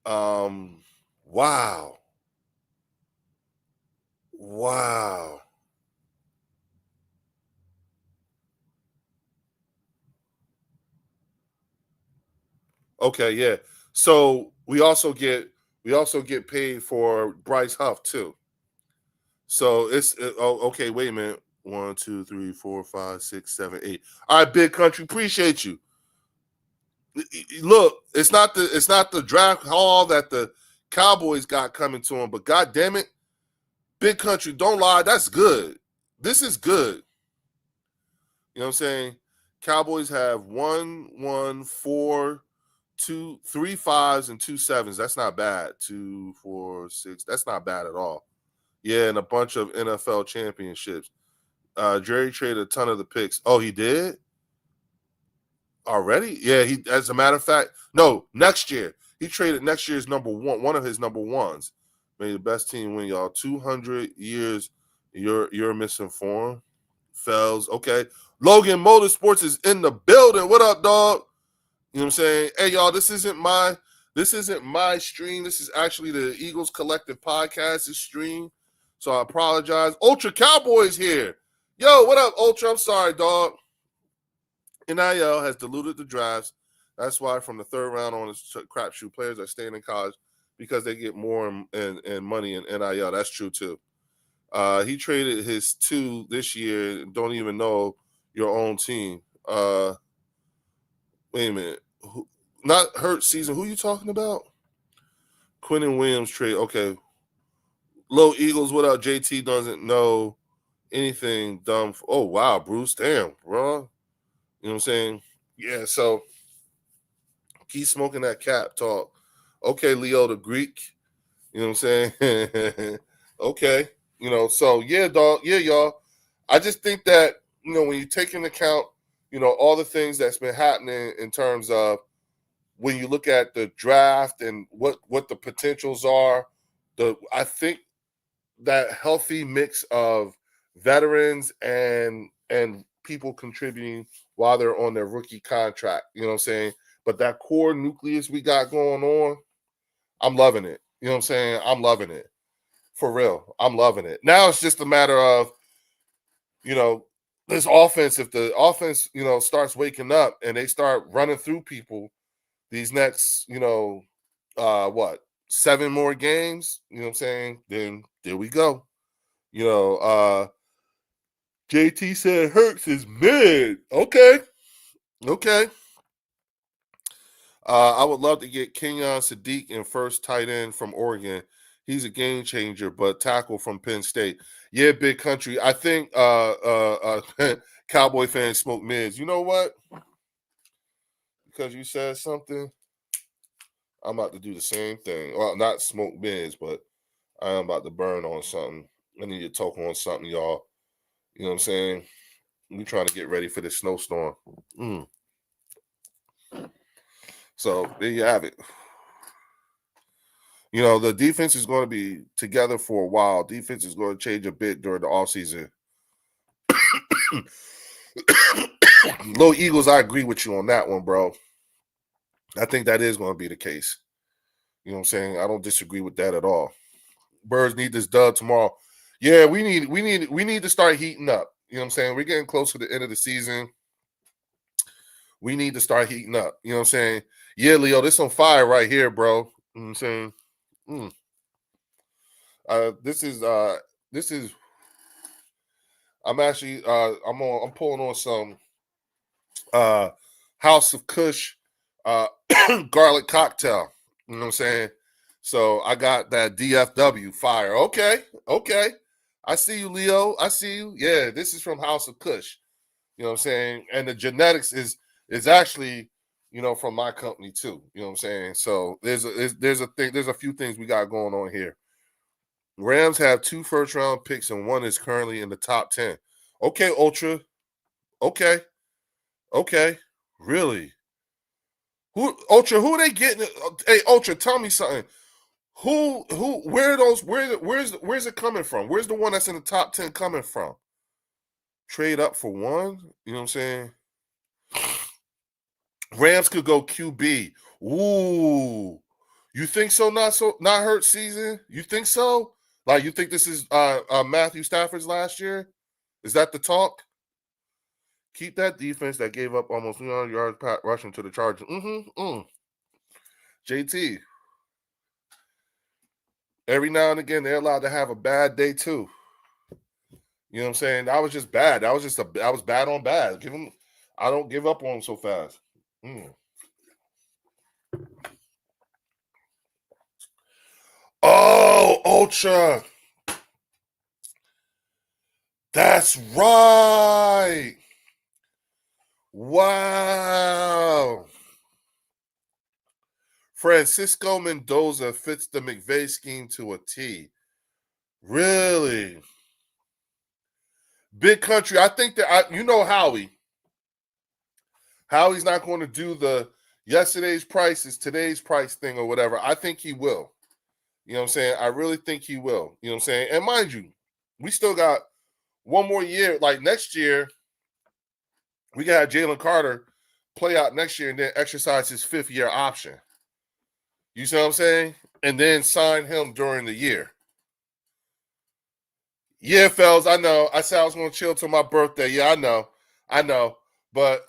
Wow. Okay, yeah. So we also get paid for Bryce Huff too. So it's okay. Wait a minute. 1, 2, 3, 4, 5, 6, 7, 8. All right, Big Country, appreciate you. Look, it's not the draft haul that the Cowboys got coming to them, but God damn it, Big Country, don't lie. That's good. This is good. You know what I'm saying? Cowboys have 1, 1, 4, 2, 3 5s and 2 7s. That's not bad. 2, 4, 6. That's not bad at all. Yeah, and a bunch of NFL championships. Jerry traded a ton of the picks. Oh, he did? Already? Yeah, he. As a matter of fact, no, next year. He traded next year's number one of his number ones. May the best team win, y'all. 200 years, you're misinformed. Fells, okay. Logan Motorsports is in the building. What up, dog? You know what I'm saying? Hey, y'all, this isn't my stream. This is actually the Eagles Collective Podcast's stream. So I apologize. Ultra Cowboys here. Yo, what up, Ultra? I'm sorry, dog. NIL has diluted the drafts. That's why from the 3rd round on, it's crapshoot. Players are staying in college because they get more in money in NIL. That's true, too. He traded his 2 this year. Don't even know your own team. Wait a minute. Not hurt season. Who you talking about? Quinnen Williams trade. Okay. Low Eagles, what up? JT doesn't know anything dumb. Oh, wow, Bruce. Damn, bro. You know what I'm saying? Yeah, so keep smoking that cap talk. Okay, Leo the Greek. You know what I'm saying? Okay. You know, so yeah, dog. Yeah, y'all. I just think that, you know, when you take into account, you know, all the things that's been happening in terms of when you look at the draft and what the potentials are, I think that healthy mix of veterans and people contributing while they're on their rookie contract, you know what I'm saying? But that core nucleus we got going on, I'm loving it. You know what I'm saying? I'm loving it. For real. I'm loving it. Now it's just a matter of, you know, this offense, if the offense, you know, starts waking up and they start running through people these next, you know, 7 more games, you know what I'm saying? Then there we go. You know, JT said Hurts is mid. Okay. I would love to get Kenyon Sadiq in first tight end from Oregon. He's a game changer, but tackle from Penn State. Yeah, Big Country. I think Cowboy fans smoke mids. You know what? Because you said something, I'm about to do the same thing. Well, not smoke mids, but I am about to burn on something. I need to talk on something, y'all. You know what I'm saying? We're trying to get ready for this snowstorm. So there you have it. You know, the defense is going to be together for a while. Defense is going to change a bit during the offseason. Low Eagles, I agree with you on that one, bro. I think that is going to be the case. You know what I'm saying? I don't disagree with that at all. Birds need this dub tomorrow. Yeah, we need to start heating up. You know what I'm saying? We're getting close to the end of the season. We need to start heating up. You know what I'm saying? Yeah, Leo, this on fire right here, bro. You know what I'm saying? This is I'm actually I'm pulling on some House of Kush garlic cocktail. You know what I'm saying? So I got that DFW fire. Okay. I see you, Leo. I see you. Yeah, this is from House of Kush. You know what I'm saying? And the genetics is actually, you know, from my company too. You know what I'm saying? So there's a few things we got going on here. Rams have 2 first-round picks and 1 is currently in the top 10. Okay, Ultra. Okay. Really? Who are they getting? Hey, Ultra, tell me something. Where's it coming from? Where's the one that's in the top 10 coming from? Trade up for 1? You know what I'm saying? Rams could go QB. Ooh. You think so? Not hurt season? You think so? Like, you think this is Matthew Stafford's last year? Is that the talk? Keep that defense that gave up almost 300 yards rushing to the Chargers. JT. Every now and again, they're allowed to have a bad day too. You know what I'm saying? That was just bad. That was bad on bad. I don't give up on them so fast. Oh, Ultra. That's right. Wow. Francisco Mendoza fits the McVay scheme to a T. Really? Big Country. I think that you know Howie. Howie's not going to do the yesterday's price is today's price thing or whatever. I think he will. You know what I'm saying? I really think he will. You know what I'm saying? And mind you, we still got 1 more year. Like next year, we got Jalen Carter play out next year and then exercise his 5th-year option. You see what I'm saying? And then sign him during the year. Yeah, fellas, I know. I said I was going to chill till my birthday. Yeah, I know. But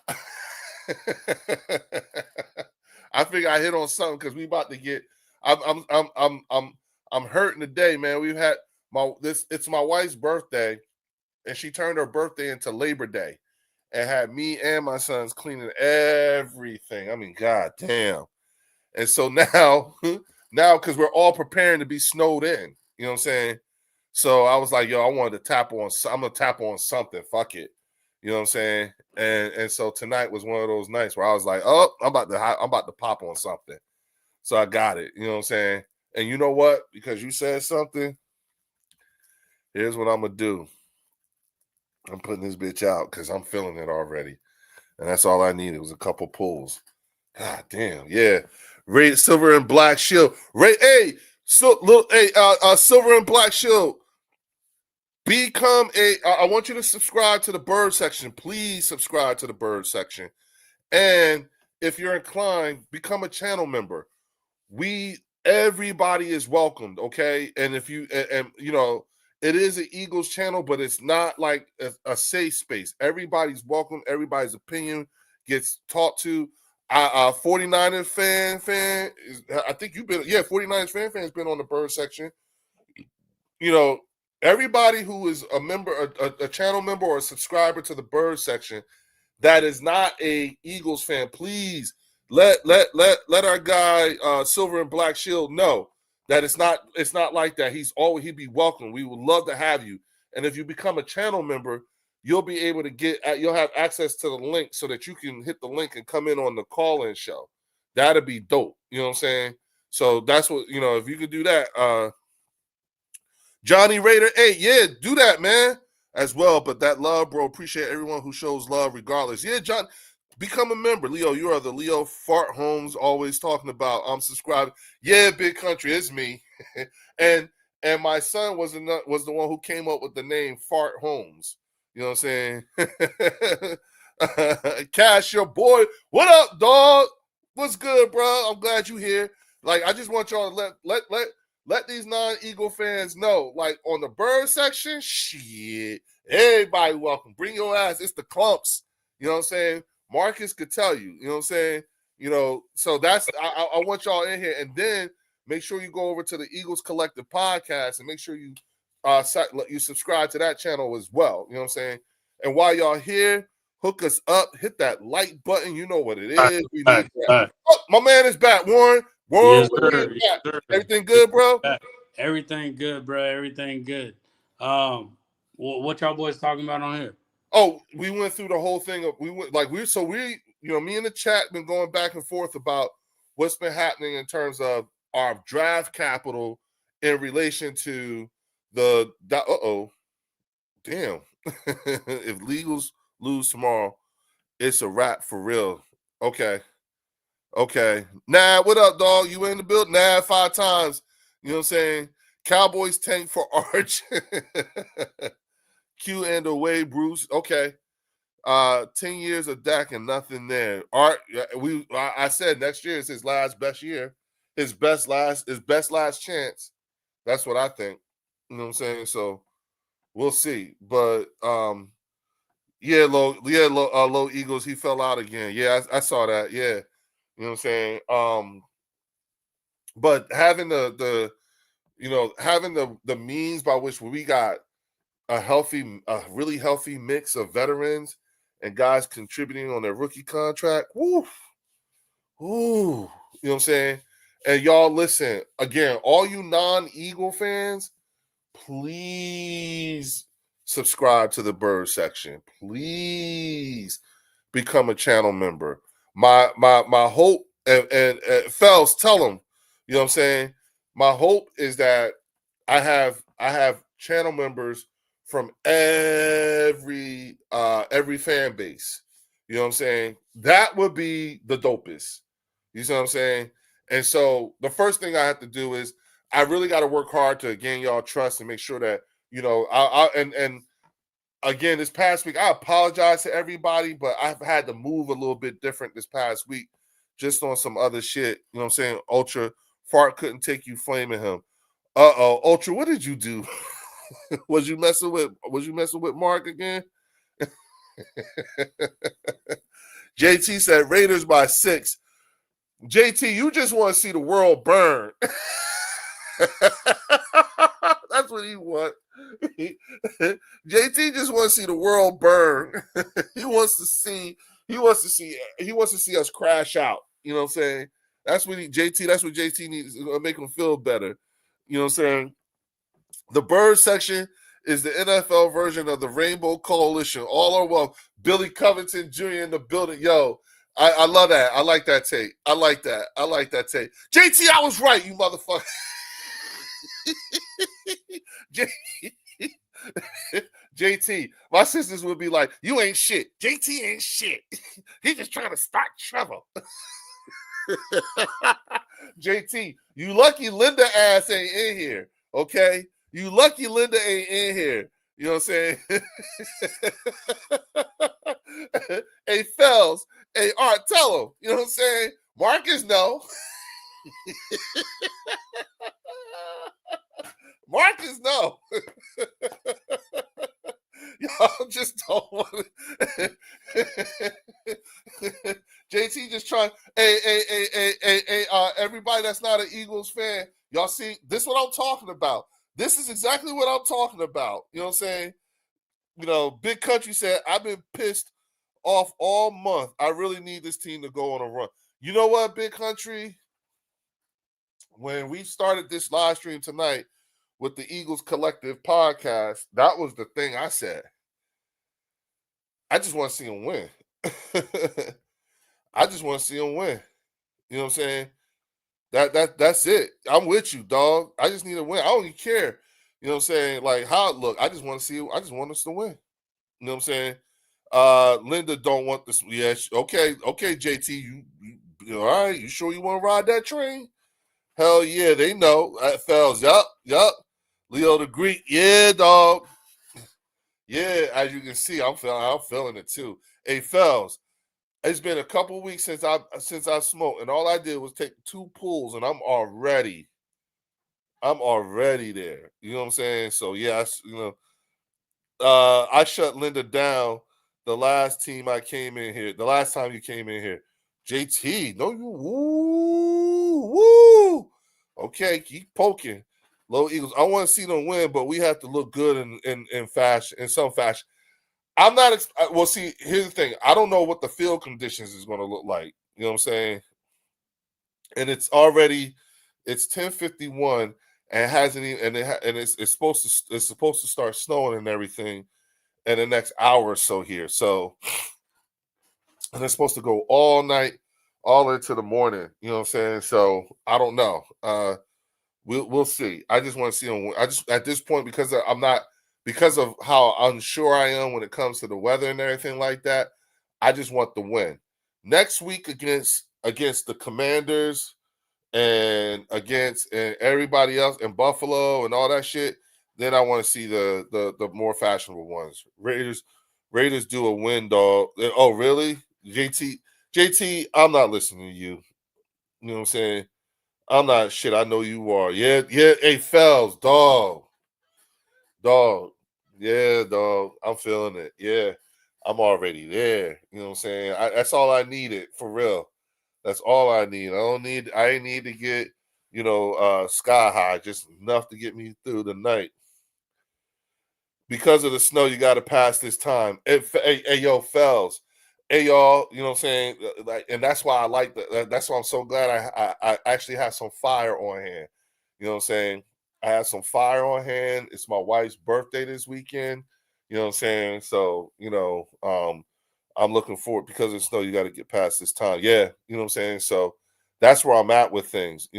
I figure I hit on something because we about to get. I'm hurting today, man. We've had it's my wife's birthday, and she turned her birthday into Labor Day, and had me and my sons cleaning everything. I mean, god damn. And so now because we're all preparing to be snowed in, you know what I'm saying? So I was like, yo, I'm gonna tap on something. Fuck it. You know what I'm saying? And so tonight was one of those nights where I was like, oh, I'm about to pop on something. So I got it. You know what I'm saying? And you know what? Because you said something, here's what I'm gonna do. I'm putting this bitch out because I'm feeling it already. And that's all I needed was a couple pulls. God damn, yeah. Rated Silver and Black Shield. Silver and Black Shield. I want you to subscribe to the Bird section. Please subscribe to the Bird section. And if you're inclined, become a channel member. Everybody is welcomed, okay? And if you you know, it is an Eagles channel, but it's not like a safe space. Everybody's welcome. Everybody's opinion gets talked to. 49ers fan. I think you've been, 49ers fan's been on the Bird section. You know, everybody who is a member, a channel member or a subscriber to the Bird section that is not a Eagles fan, please let our guy Silver and Black Shield know that it's not like that. He'd be welcome. We would love to have you. And if you become a channel member, you'll be able to you'll have access to the link so that you can hit the link and come in on the call-in show. That'd be dope. You know what I'm saying? So that's what, you know, if you could do that, Johnny Raider, hey, yeah, do that, man, as well. But that love, bro, appreciate everyone who shows love regardless. Yeah, John, become a member. Leo, you are the Leo Fart Holmes always talking about. I'm subscribed. Yeah, Big Country, it's me. and my son was the one who came up with the name Fart Holmes. You know what I'm saying? Cash, your boy. What up, dog? What's good, bro? I'm glad you here. Like, I just want y'all to let these non-Eagle fans know. Like, on the Bird section, shit, everybody welcome. Bring your ass. It's the clumps. You know what I'm saying? Marcus could tell you. You know what I'm saying? You know, so that's I want y'all in here. And then make sure you go over to the Eagles Collective podcast and make sure you you subscribe to that channel as well. You know what I'm saying? And while y'all here, Hook us up. Hit that like button. You know what it is. We Back, need that. back. Oh, my man is back, Warren. Warren, Yes, sir. is Yes, back. sir. Everything good, bro? Everything good, bro. Everything good. What y'all boys talking about on here? Oh, we went through the whole thing. We me and the chat been going back and forth about what's been happening in terms of our draft capital in relation to the damn. If Legals lose tomorrow, it's a wrap for real. Okay. Nah, what up, dog? You in the building? Nah, 5 times. You know what I'm saying? Cowboys tank for Arch. Q and away, Bruce. Okay. 10 years of Dak and nothing there. Art, I said next year is his best year. His best last chance. That's what I think. You know what I'm saying? So we'll see. But low Eagles, he fell out again. Yeah, I saw that. Yeah. You know what I'm saying? But having the means by which we got a really healthy mix of veterans and guys contributing on their rookie contract. Woo. You know what I'm saying? And y'all listen, again, all you non-Eagle fans, please subscribe to the Bird section. Please become a channel member. My hope, and Fells, tell them, you know what I'm saying? My hope is that I have channel members from every fan base. You know what I'm saying? That would be the dopest. You see what I'm saying? And so the first thing I have to do is I really got to work hard to gain y'all trust and make sure that, you know, and again, this past week, I apologize to everybody, but I've had to move a little bit different this past week just on some other shit. You know what I'm saying? Ultra, Fart couldn't take you flaming him. Ultra, what did you do? Was you messing with Mark again? JT said Raiders by 6. JT, you just want to see the world burn. That's what he want. JT just wants to see the world burn. He wants to see us crash out. You know what I'm saying? That's what JT needs to make him feel better. You know what I'm saying? The Bird section is the NFL version of the Rainbow Coalition. All are well. Billy Covington Jr. in the building. Yo, I love that. I like that tape. I like that tape. JT, I was right, you motherfucker. JT, my sisters would be like, you ain't shit. JT ain't shit. He just trying to start trouble. JT, you lucky Linda ass ain't in here, okay? You lucky Linda ain't in here. You know what I'm saying? Hey, Fells. Hey, Art, tell him. You know what I'm saying? Marcus, no. Marcus, no. Y'all just don't want to. JT just trying. Hey, everybody that's not an Eagles fan, y'all see, this is what I'm talking about. This is exactly what I'm talking about. You know what I'm saying? You know, Big Country said, I've been pissed off all month. I really need this team to go on a run. You know what, Big Country? When we started this live stream tonight with the Eagles Collective podcast, that was the thing I said. I just want to see them win. I just want to see them win. You know what I'm saying? That's it. I'm with you, dog. I just need to win. I don't even care. You know what I'm saying? Like how it look. I just want us to win. You know what I'm saying? Linda don't want this. Yeah, okay, JT. You all right? You sure you want to ride that train? Hell yeah, they know. Fells, yup. Leo the Greek, yeah, dog. Yeah, as you can see, I'm feeling it too. Hey, Fells, it's been a couple weeks since I smoked, and all I did was take 2 pulls, and I'm already there. You know what I'm saying? So yeah, I shut Linda down the last time you came in here. JT, no, you woo. Okay, keep poking. Low Eagles. I want to see them win, but we have to look good in fashion, in some fashion. I'm not. Well, see, here's the thing. I don't know what the field conditions is going to look like. You know what I'm saying? And it's 10:51 and it hasn't even, and it's supposed to start snowing and everything in the next hour or so here. So, and it's supposed to go all night, all into the morning. You know what I'm saying? So I don't know. We'll see. I just want to see them. I just at this point, because of how unsure I am when it comes to the weather and everything like that, I just want the win. Next week against the Commanders and against everybody else in Buffalo and all that shit, then I want to see the more fashionable ones. Raiders do a win, dog. Oh, really? JT, I'm not listening to you. You know what I'm saying? I'm not shit. I know you are. Yeah. Hey, Fells, dog. Yeah, dog. I'm feeling it. Yeah, I'm already there. You know what I'm saying? That's all I needed, for real. That's all I need. I ain't need to get, sky high, just enough to get me through the night. Because of the snow, you got to pass this time. Hey, yo, Fells. Hey, y'all, you know what I'm saying? And that's why I like that's why I'm so glad I actually have some fire on hand. You know what I'm saying? I have some fire on hand. It's my wife's birthday this weekend. You know what I'm saying? So, I'm looking forward, because of the snow, you got to get past this time. Yeah, you know what I'm saying? So that's where I'm at with things,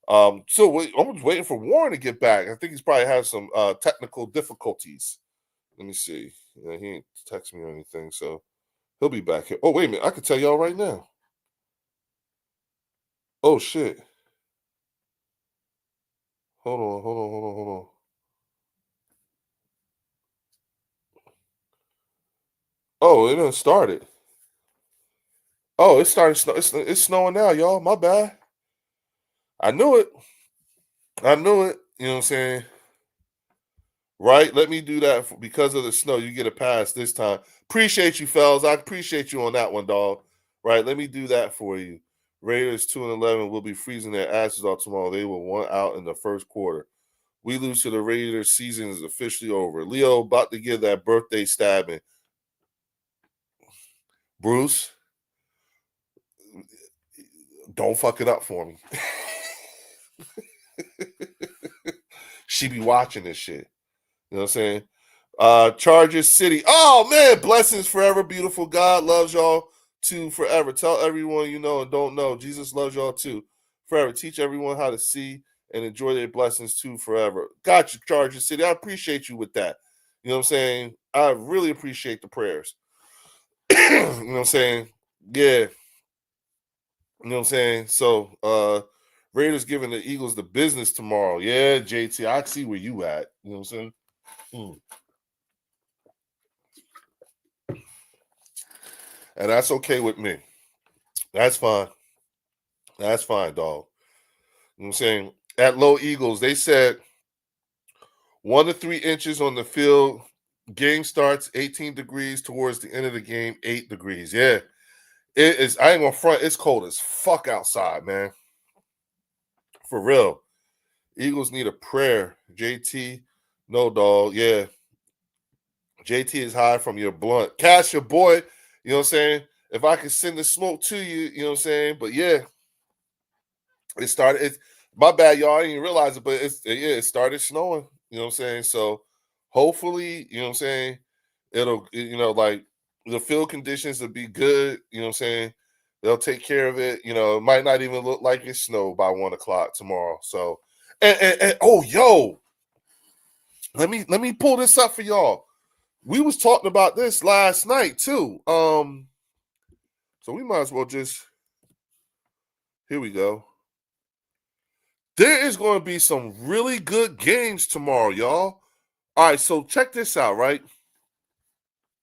I'm just waiting for Warren to get back. I think he's probably had some technical difficulties. Let me see. Yeah, he ain't text me or anything, so he'll be back here. Oh, wait a minute. I can tell y'all right now. Oh, shit. Hold on. Oh, it done started. Oh, it started. It's snowing now, y'all. My bad. I knew it. You know what I'm saying? Right? Let me do that because of the snow. You get a pass this time. Appreciate you, fellas. I appreciate you on that one, dog. Right? Let me do that for you. Raiders 2-11 will be freezing their asses off tomorrow. They were 1 out in the first quarter. We lose to the Raiders. Season is officially over. Leo about to give that birthday stabbing. Bruce, don't fuck it up for me. She be watching this shit. You know what I'm saying? Chargers City. Oh, man. Blessings forever. Beautiful. God loves y'all too forever. Tell everyone you know and don't know. Jesus loves y'all too forever. Teach everyone how to see and enjoy their blessings too forever. Got you, Chargers City. I appreciate you with that. You know what I'm saying? I really appreciate the prayers. You know what I'm saying? Yeah. You know what I'm saying? So, Raiders giving the Eagles the business tomorrow. Yeah, JT, I see where you at. You know what I'm saying? And that's okay with me. That's fine. That's fine, dog. You know what I'm saying? At Low Eagles, they said 1 to 3 inches on the field. Game starts 18 degrees. Towards the end of the game, 8 degrees. Yeah. It is. I ain't gonna front. It's cold as fuck outside, man. For real. Eagles need a prayer. JT, no, dog. Yeah. JT is high from your blunt. Cash your boy. You know what I'm saying? If I could send the smoke to you, you know what I'm saying? But yeah, it started. It's my bad, y'all. I didn't even realize it, but it started snowing. You know what I'm saying? So hopefully, you know what I'm saying, it'll, like the field conditions will be good. You know what I'm saying? They'll take care of it. It might not even look like it's snow by 1 o'clock tomorrow. So, and oh, yo, let me pull this up for y'all. We was talking about this last night too. So we might as well just, here we go. There is going to be some really good games tomorrow, y'all. All right, so check this out, right?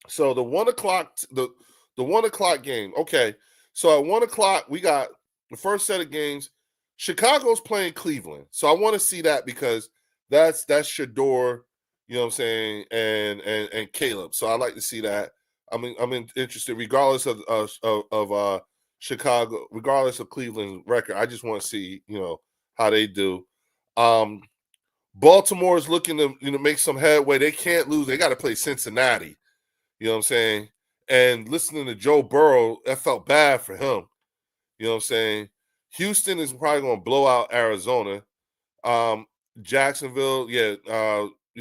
So the 1 o'clock, the 1 o'clock game. Okay, so at 1 o'clock, we got the first set of games. Chicago's playing Cleveland. So I want to see that because that's Shador, you know what I'm saying, and Caleb. So I like to see that. I'm interested, regardless of Chicago, regardless of Cleveland's record. I just want to see, how they do. Baltimore is looking to make some headway. They can't lose. They got to play Cincinnati. You know what I'm saying? And listening to Joe Burrow, that felt bad for him. You know what I'm saying? Houston is probably going to blow out Arizona. Jacksonville, you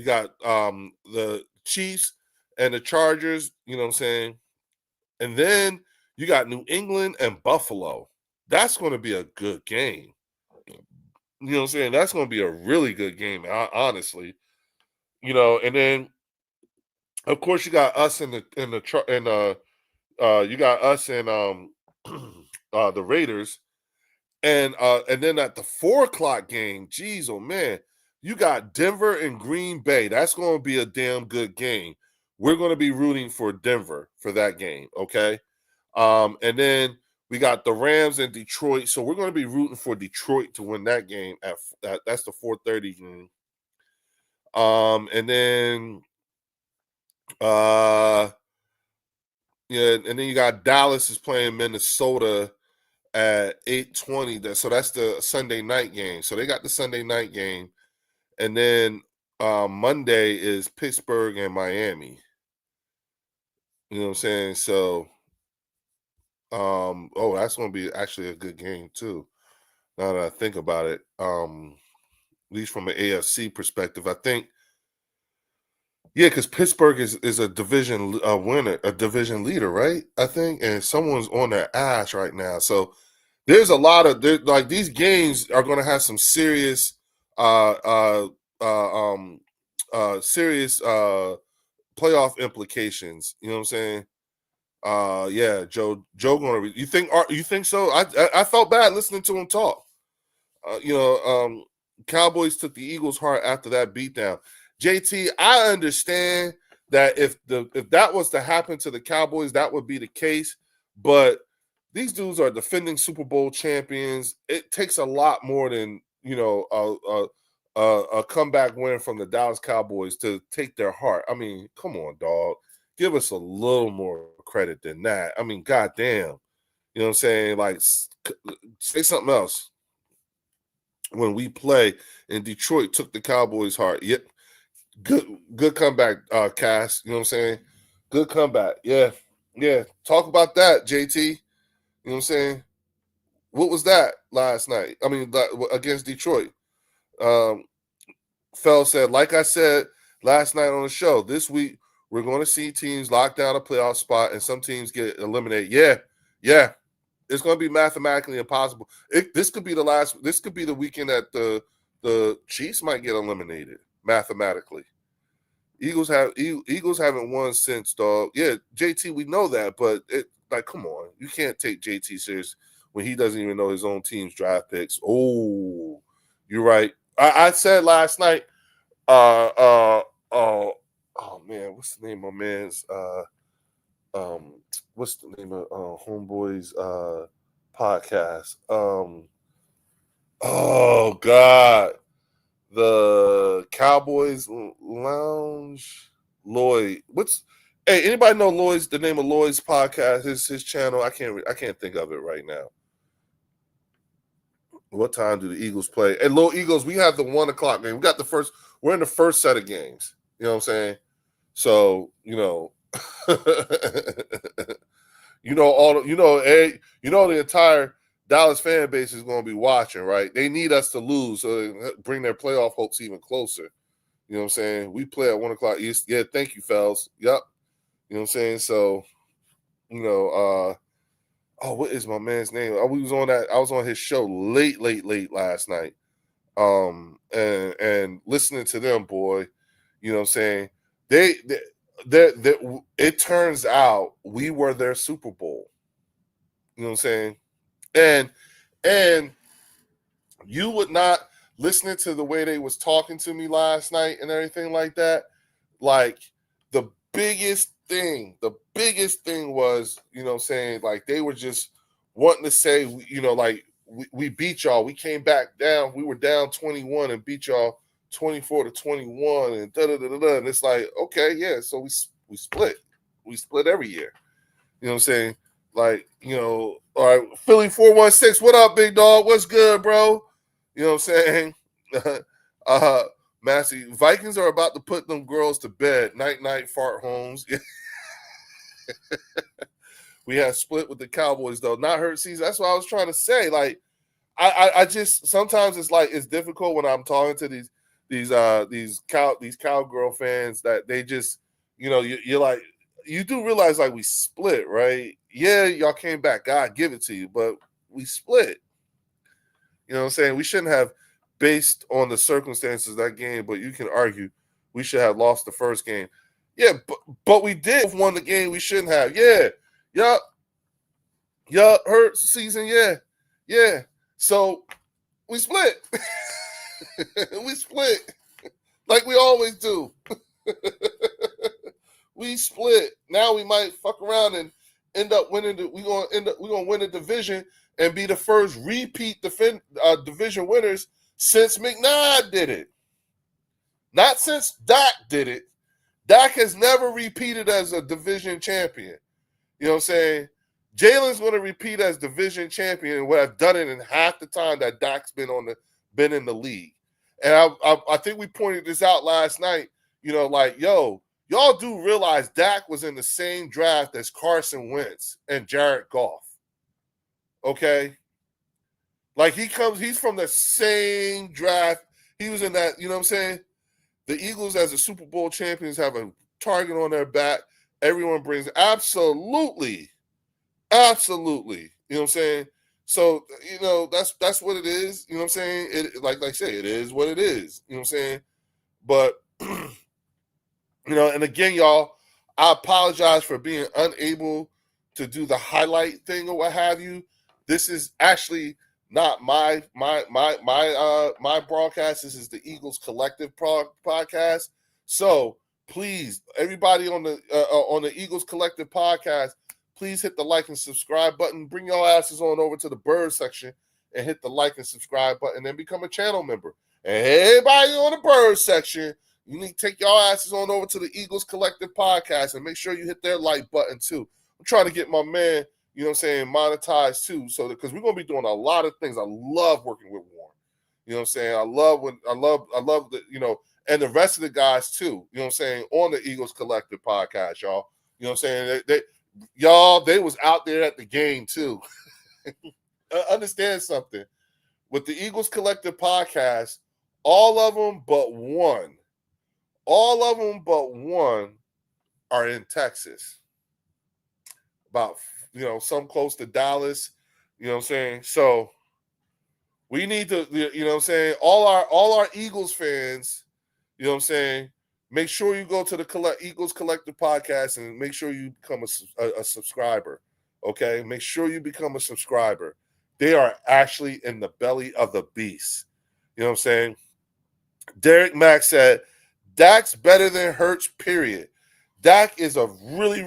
got the Chiefs and the Chargers, you know what I'm saying? And then you got New England and Buffalo. That's going to be a good game. You know what I'm saying? That's going to be a really good game, honestly. You know, and then of course you got us you got us and the Raiders. And then at the 4:00 game, geez, oh man, you got Denver and Green Bay. That's going to be a damn good game. We're going to be rooting for Denver for that game, okay? And then we got the Rams and Detroit, so we're going to be rooting for Detroit to win that game. That's the 4:30 game. And then and then you got Dallas is playing Minnesota at 8:20. So that's the Sunday night game. So they got the Sunday night game. And then Monday is Pittsburgh and Miami. You know what I'm saying? So that's going to be actually a good game too. Now that I think about it, at least from an AFC perspective, I think, because Pittsburgh is a division winner, a division leader, right? I think, and someone's on their ass right now. So there's a lot of like these games are going to have some serious, serious playoff implications. You know what I'm saying? Joe going to. You think so? I felt bad listening to him talk. Cowboys took the Eagles' heart after that beatdown. JT, I understand that if that was to happen to the Cowboys, that would be the case. But these dudes are defending Super Bowl champions. It takes a lot more than a comeback win from the Dallas Cowboys to take their heart. I mean, come on, dog. Give us a little more credit than that. I mean, goddamn. You know what I'm saying? Like, say something else. When we play in Detroit, took the Cowboys' heart. Yep. Good comeback, Cass. You know what I'm saying? Good comeback. Yeah. Talk about that, JT. You know what I'm saying? What was that last night? I mean, against Detroit. Fell said, like I said last night on the show, this week we're going to see teams lock down a playoff spot and some teams get eliminated. Yeah. It's going to be mathematically impossible. This could be the weekend that the Chiefs might get eliminated mathematically. Eagles haven't won since, dog. Yeah, JT, we know that, but come on. You can't take JT serious when he doesn't even know his own team's draft picks. Oh, you're right. I said last night, oh man, what's the name of my man's what's the name of Homeboy's podcast? Oh God, the Cowboys Lounge. Lloyd, anybody know Lloyd's, the name of Lloyd's podcast, his channel? I can't think of it right now. What time do the Eagles play? And Little Eagles, we have the 1:00 game. We're in the first set of games. You know what I'm saying? So, the entire Dallas fan base is going to be watching, right? They need us to lose so they bring their playoff hopes even closer. You know what I'm saying? We play at 1:00 East. Yeah, thank you, fellas. Yep. You know what I'm saying? So, what is my man's name? I was on his show late last night. And listening to them, boy, you know what I'm saying? It turns out we were their Super Bowl. You know what I'm saying? And you would not, listening to the way they was talking to me last night and everything like that, like the biggest thing was, you know what I'm saying, like they were just wanting to say, like we beat y'all. We came back down. We were down 21 and beat y'all 24-21 and da-da-da-da-da. And it's like, okay, yeah, so we split. We split every year. You know what I'm saying? Like, all right, Philly 416, what up, big dog? What's good, bro? You know what I'm saying? Massey, Vikings are about to put them girls to bed. Night, fart homes. We had split with the Cowboys, though. Not hurt season. That's what I was trying to say. Like, I just sometimes it's difficult when I'm talking to these cowgirl fans that they just, you're like, you do realize like we split, right? Yeah, y'all came back. God give it to you, but we split. You know what I'm saying? We shouldn't have, based on the circumstances of that game, but you can argue we should have lost the first game. Yeah, but we did won the game we shouldn't have. Yeah. Yup. Hurt season. Yeah. So we split. We split like we always do. We split. Now we might fuck around and end up winning. We're gonna win the division and be the first repeat division winners since McNabb did it. Not since Dak did it. Dak has never repeated as a division champion. You know what I'm saying? Jalen's going to repeat as division champion and would have done it in half the time that Dak's been in the league. And I think we pointed this out last night. Y'all do realize Dak was in the same draft as Carson Wentz and Jared Goff. Okay? Like he's from the same draft. He was in that, you know what I'm saying? The Eagles as the Super Bowl champions have a target on their back. Everyone brings absolutely. You know what I'm saying? So, that's what it is. You know what I'm saying? It like I say, it is what it is. You know what I'm saying? But and again, y'all, I apologize for being unable to do the highlight thing or what have you. This is actually not my broadcast. This is the Eagles Collective podcast. So please, everybody on the Eagles Collective podcast, please hit the like and subscribe button. Bring your asses on over to the Bird section and hit the like and subscribe button and become a channel member. And everybody on the Bird section, you need to take your asses on over to the Eagles Collective podcast and make sure you hit their like button too. I'm trying to get my man, you know what I'm saying, monetized too, so that because we're gonna be doing a lot of things. I love working with Warren. You know what I'm saying? I love the, and the rest of the guys too. You know what I'm saying, on the Eagles Collective podcast, y'all. You know what I'm saying? They was out there at the game too. Understand something. With the Eagles Collective podcast, all of them but one are in Texas. About, some close to Dallas. You know what I'm saying? So we need to, you know what I'm saying, all our Eagles fans, you know what I'm saying, make sure you go to the Eagles Collective podcast and make sure you become a subscriber, okay? Make sure you become a subscriber. They are actually in the belly of the beast. You know what I'm saying? Derek Mack said, Dak's better than Hurts, period. Dak is a really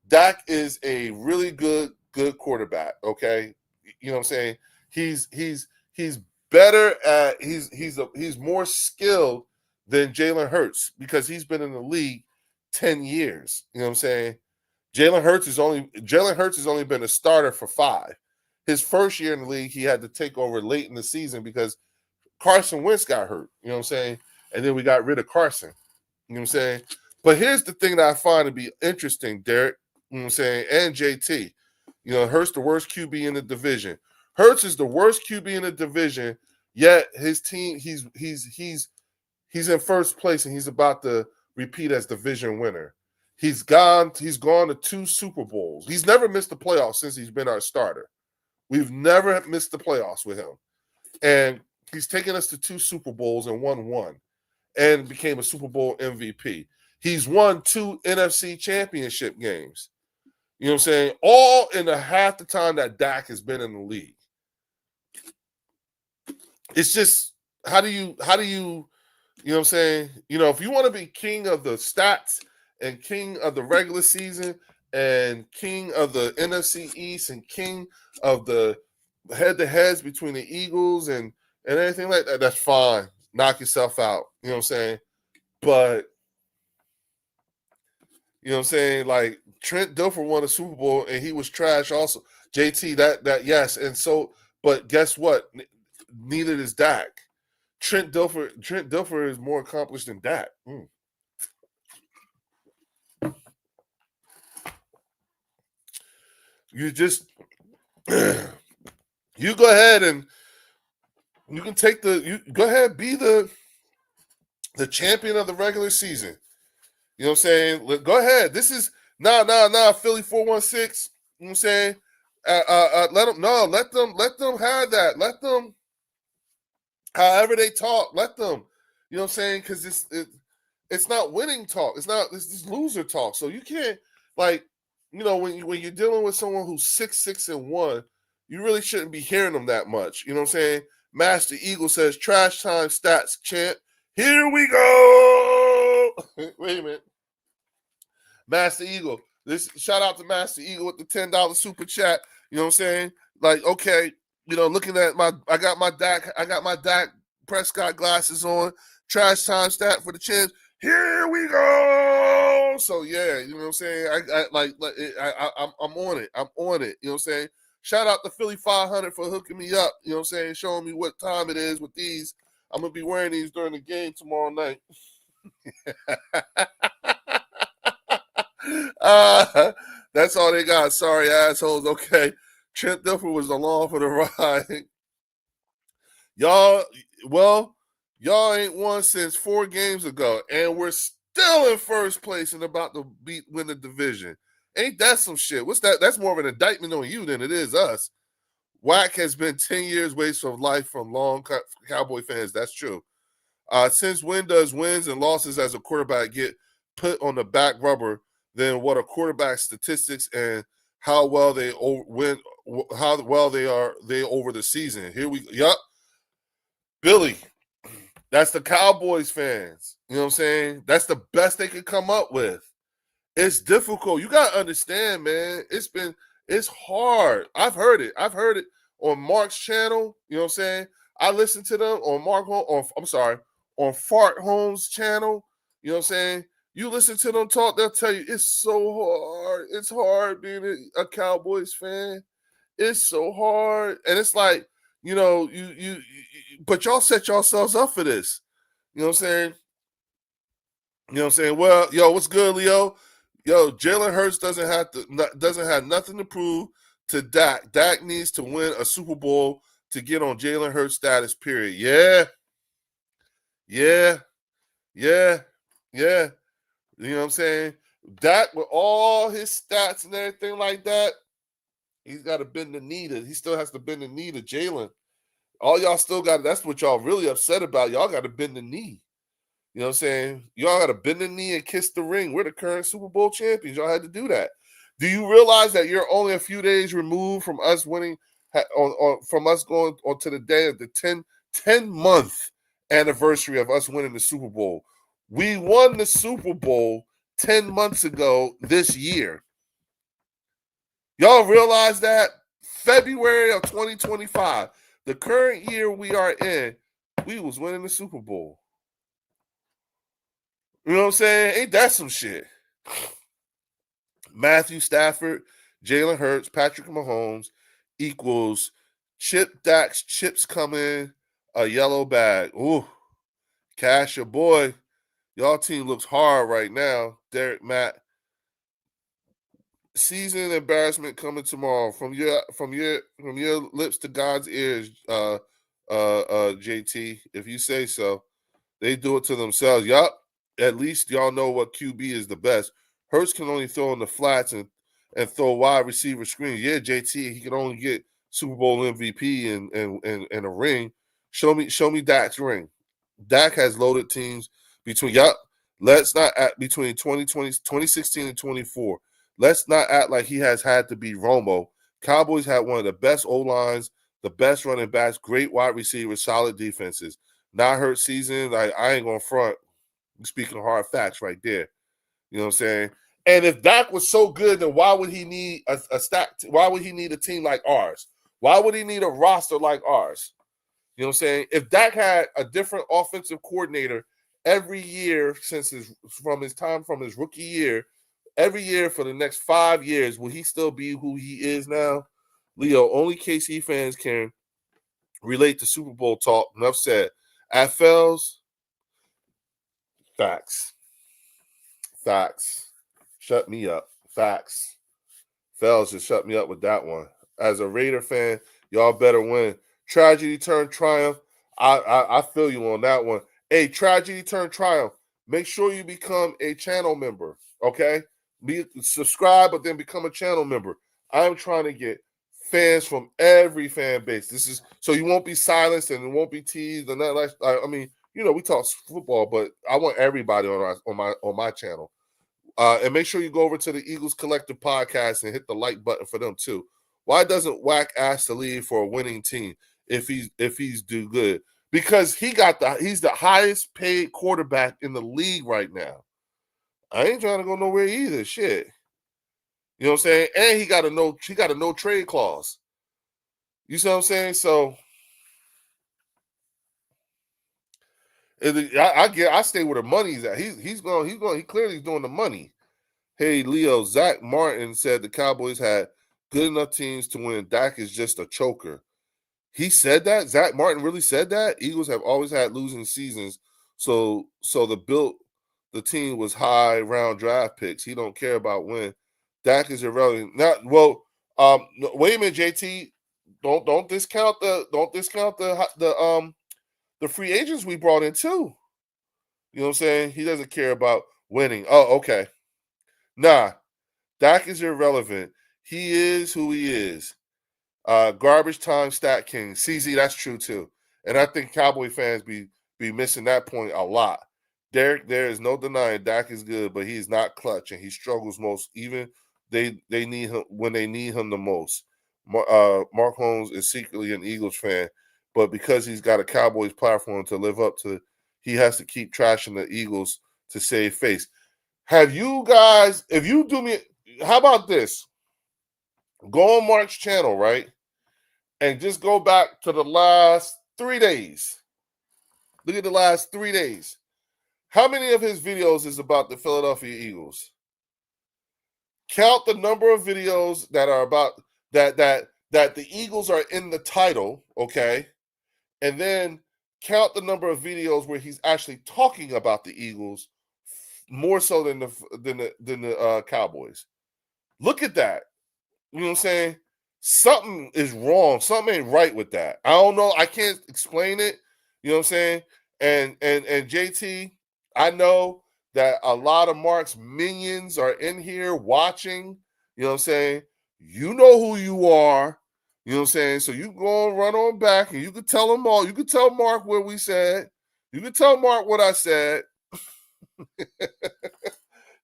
Dak is a really good quarterback, okay? You know what I'm saying? He's better at he's more skilled than Jalen Hurts because he's been in the league 10 years. You know what I'm saying? Jalen Hurts has only been a starter for 5. His first year in the league, he had to take over late in the season because Carson Wentz got hurt. You know what I'm saying? And then we got rid of Carson. You know what I'm saying? But here's the thing that I find to be interesting, Derek. You know what I'm saying? And JT. Hurts the worst QB in the division. Hurts is the worst QB in the division, yet his team, he's in first place and he's about to repeat as division winner. He's gone to 2 Super Bowls. He's never missed the playoffs since he's been our starter. We've never missed the playoffs with him. And he's taken us to 2 Super Bowls and won 1 and became a Super Bowl MVP. He's won 2 NFC championship games. You know what I'm saying? All in the half the time that Dak has been in the league. It's just, how do you, you know what I'm saying? If you want to be king of the stats and king of the regular season and king of the NFC East and king of the head-to-heads between the Eagles and anything like that, that's fine. Knock yourself out. You know what I'm saying? But, you know what I'm saying? Like, Trent Dilfer won a Super Bowl and he was trash also. JT, that yes. And so, but guess what? Neither is Dak. Trent Dilfer is more accomplished than Dak. you just you go ahead and you can take you go ahead, be the champion of the regular season. You know what I'm saying? Go ahead. This is Philly 416. You know what I'm saying? Let them have that. Let them, however they talk, let them. You know what I'm saying? Because it's not winning talk. It's this loser talk. So you can't, like, you know, when you're dealing with someone who's 6-6-1, you really shouldn't be hearing them that much. You know what I'm saying? Master Eagle says, "Trash time stats, champ." Here we go. Wait a minute. Master Eagle. This shout out to Master Eagle with the $10 super chat. You know what I'm saying? Like, okay, you know, looking at I got my Dak Prescott glasses on. Trash time stat for the champs. Here we go. So yeah, you know what I'm saying? I'm on it. I'm on it. You know what I'm saying? Shout out to Philly 500 for hooking me up. You know what I'm saying? Showing me what time it is with these. I'm gonna be wearing these during the game tomorrow night. That's all they got. Sorry, assholes. Okay. Trent Dilfer was along for the ride. Y'all ain't won since 4 games ago, and we're still in first place and about to win the division. Ain't that some shit? What's that? That's more of an indictment on you than it is us. Whack has been 10 years waste of life from long Cowboy fans. That's true. Since when does wins and losses as a quarterback get put on the back rubber than what a quarterback's statistics and how well they win, how well they over the season? Here we yup. Billy, that's the Cowboys fans. You know what I'm saying? That's the best they could come up with. It's difficult. You gotta understand, man. It's hard. I've heard it on Mark's channel. You know what I'm saying? I listen to them on Fart Holmes' channel. You know what I'm saying? You listen to them talk, they'll tell you it's so hard. It's hard being a Cowboys fan. It's so hard. And it's like, you know, but y'all set yourselves up for this. You know what I'm saying? You know what I'm saying? Well, yo, what's good, Leo? Yo, Jalen Hurts doesn't have nothing to prove to Dak. Dak needs to win a Super Bowl to get on Jalen Hurts status, period. Yeah. You know what I'm saying? Dak, with all his stats and everything like that, he's got to bend the knee he still has to bend the knee to Jalen. All y'all still got, that's what y'all really upset about. Y'all got to bend the knee. You know what I'm saying? Y'all got to bend the knee and kiss the ring. We're the current Super Bowl champions. Y'all had to do that. Do you realize that you're only a few days removed from us winning, from us going on to the day of the 10-month anniversary of us winning the Super Bowl? We won the Super Bowl 10 months ago this year. Y'all realize that? February of 2025, the current year we are in, we was winning the Super Bowl. You know what I'm saying? Ain't that some shit? Matthew Stafford, Jalen Hurts, Patrick Mahomes equals Chip Dax, chips coming, a yellow bag. Ooh, Cash, your boy. Y'all team looks hard right now. Derek, Matt. Season embarrassment coming tomorrow from your lips to God's ears, JT. If you say so, they do it to themselves. Yup. At least y'all know what QB is the best. Hurts can only throw in the flats and throw wide receiver screens. Yeah, JT, he can only get Super Bowl MVP and a ring. Show me Dak's ring. Dak has loaded teams between let's not act between 2016 and 24. Let's not act like he has had to be Romo. Cowboys had one of the best O-lines, the best running backs, great wide receivers, solid defenses. Not hurt season. Like, I ain't gonna front. Speaking hard facts right there. You know what I'm saying? And if Dak was so good, then why would he need a stack? Why would he need a team like ours? Why would he need a roster like ours? You know what I'm saying? If Dak had a different offensive coordinator every year from his rookie year, every year for the next 5 years, will he still be who he is now? Leo, only KC fans can relate to Super Bowl talk. Enough said. At Fells, facts. Shut me up. Facts. Fells just shut me up with that one. As a Raider fan, y'all better win. Tragedy turned triumph. I feel you on that one. Hey, tragedy turned triumph. Make sure you become a channel member, okay? Subscribe, but then become a channel member. I'm trying to get fans from every fan base. This is so you won't be silenced and it won't be teased and that. Like, I mean, we talk football, but I want everybody on my channel. And make sure you go over to the Eagles Collective podcast and hit the like button for them too. Why doesn't Wack ask to leave for a winning team if he's do good? Because he's the highest paid quarterback in the league right now. I ain't trying to go nowhere either. Shit. You know what I'm saying? And he got a no trade clause. You see what I'm saying? So I stay where the money's at. He clearly doing the money. Hey Leo, Zach Martin said the Cowboys had good enough teams to win. Dak is just a choker. He said that? Zach Martin really said that? Eagles have always had losing seasons, so the team was high round draft picks. He don't care about win. Dak is irrelevant. Wait a minute, JT. Don't discount the free agents we brought in too. You know what I'm saying? He doesn't care about winning. Oh, okay. Nah, Dak is irrelevant. He is who he is. Garbage time stat king. CZ, that's true too. And I think Cowboy fans be missing that point a lot. Derek, there is no denying Dak is good, but he's not clutch and he struggles most. Even they need him when they need him the most. Mark Holmes is secretly an Eagles fan, but because he's got a Cowboys platform to live up to, he has to keep trashing the Eagles to save face. Have you guys, if you do me, how about this? Go on Mark's channel, right? And just go back to the last 3 days. Look at the last 3 days. How many of his videos is about the Philadelphia Eagles? Count the number of videos that are about that the Eagles are in the title, okay? And then count the number of videos where he's actually talking about the Eagles more so than the Cowboys. Look at that. You know what I'm saying? Something is wrong. Something ain't right with that. I don't know. I can't explain it. You know what I'm saying? And JT, I know that a lot of Mark's minions are in here watching. You know what I'm saying? You know who you are. You know what I'm saying? So you go and run on back and you can tell them all. You can tell Mark what we said. You can tell Mark what I said.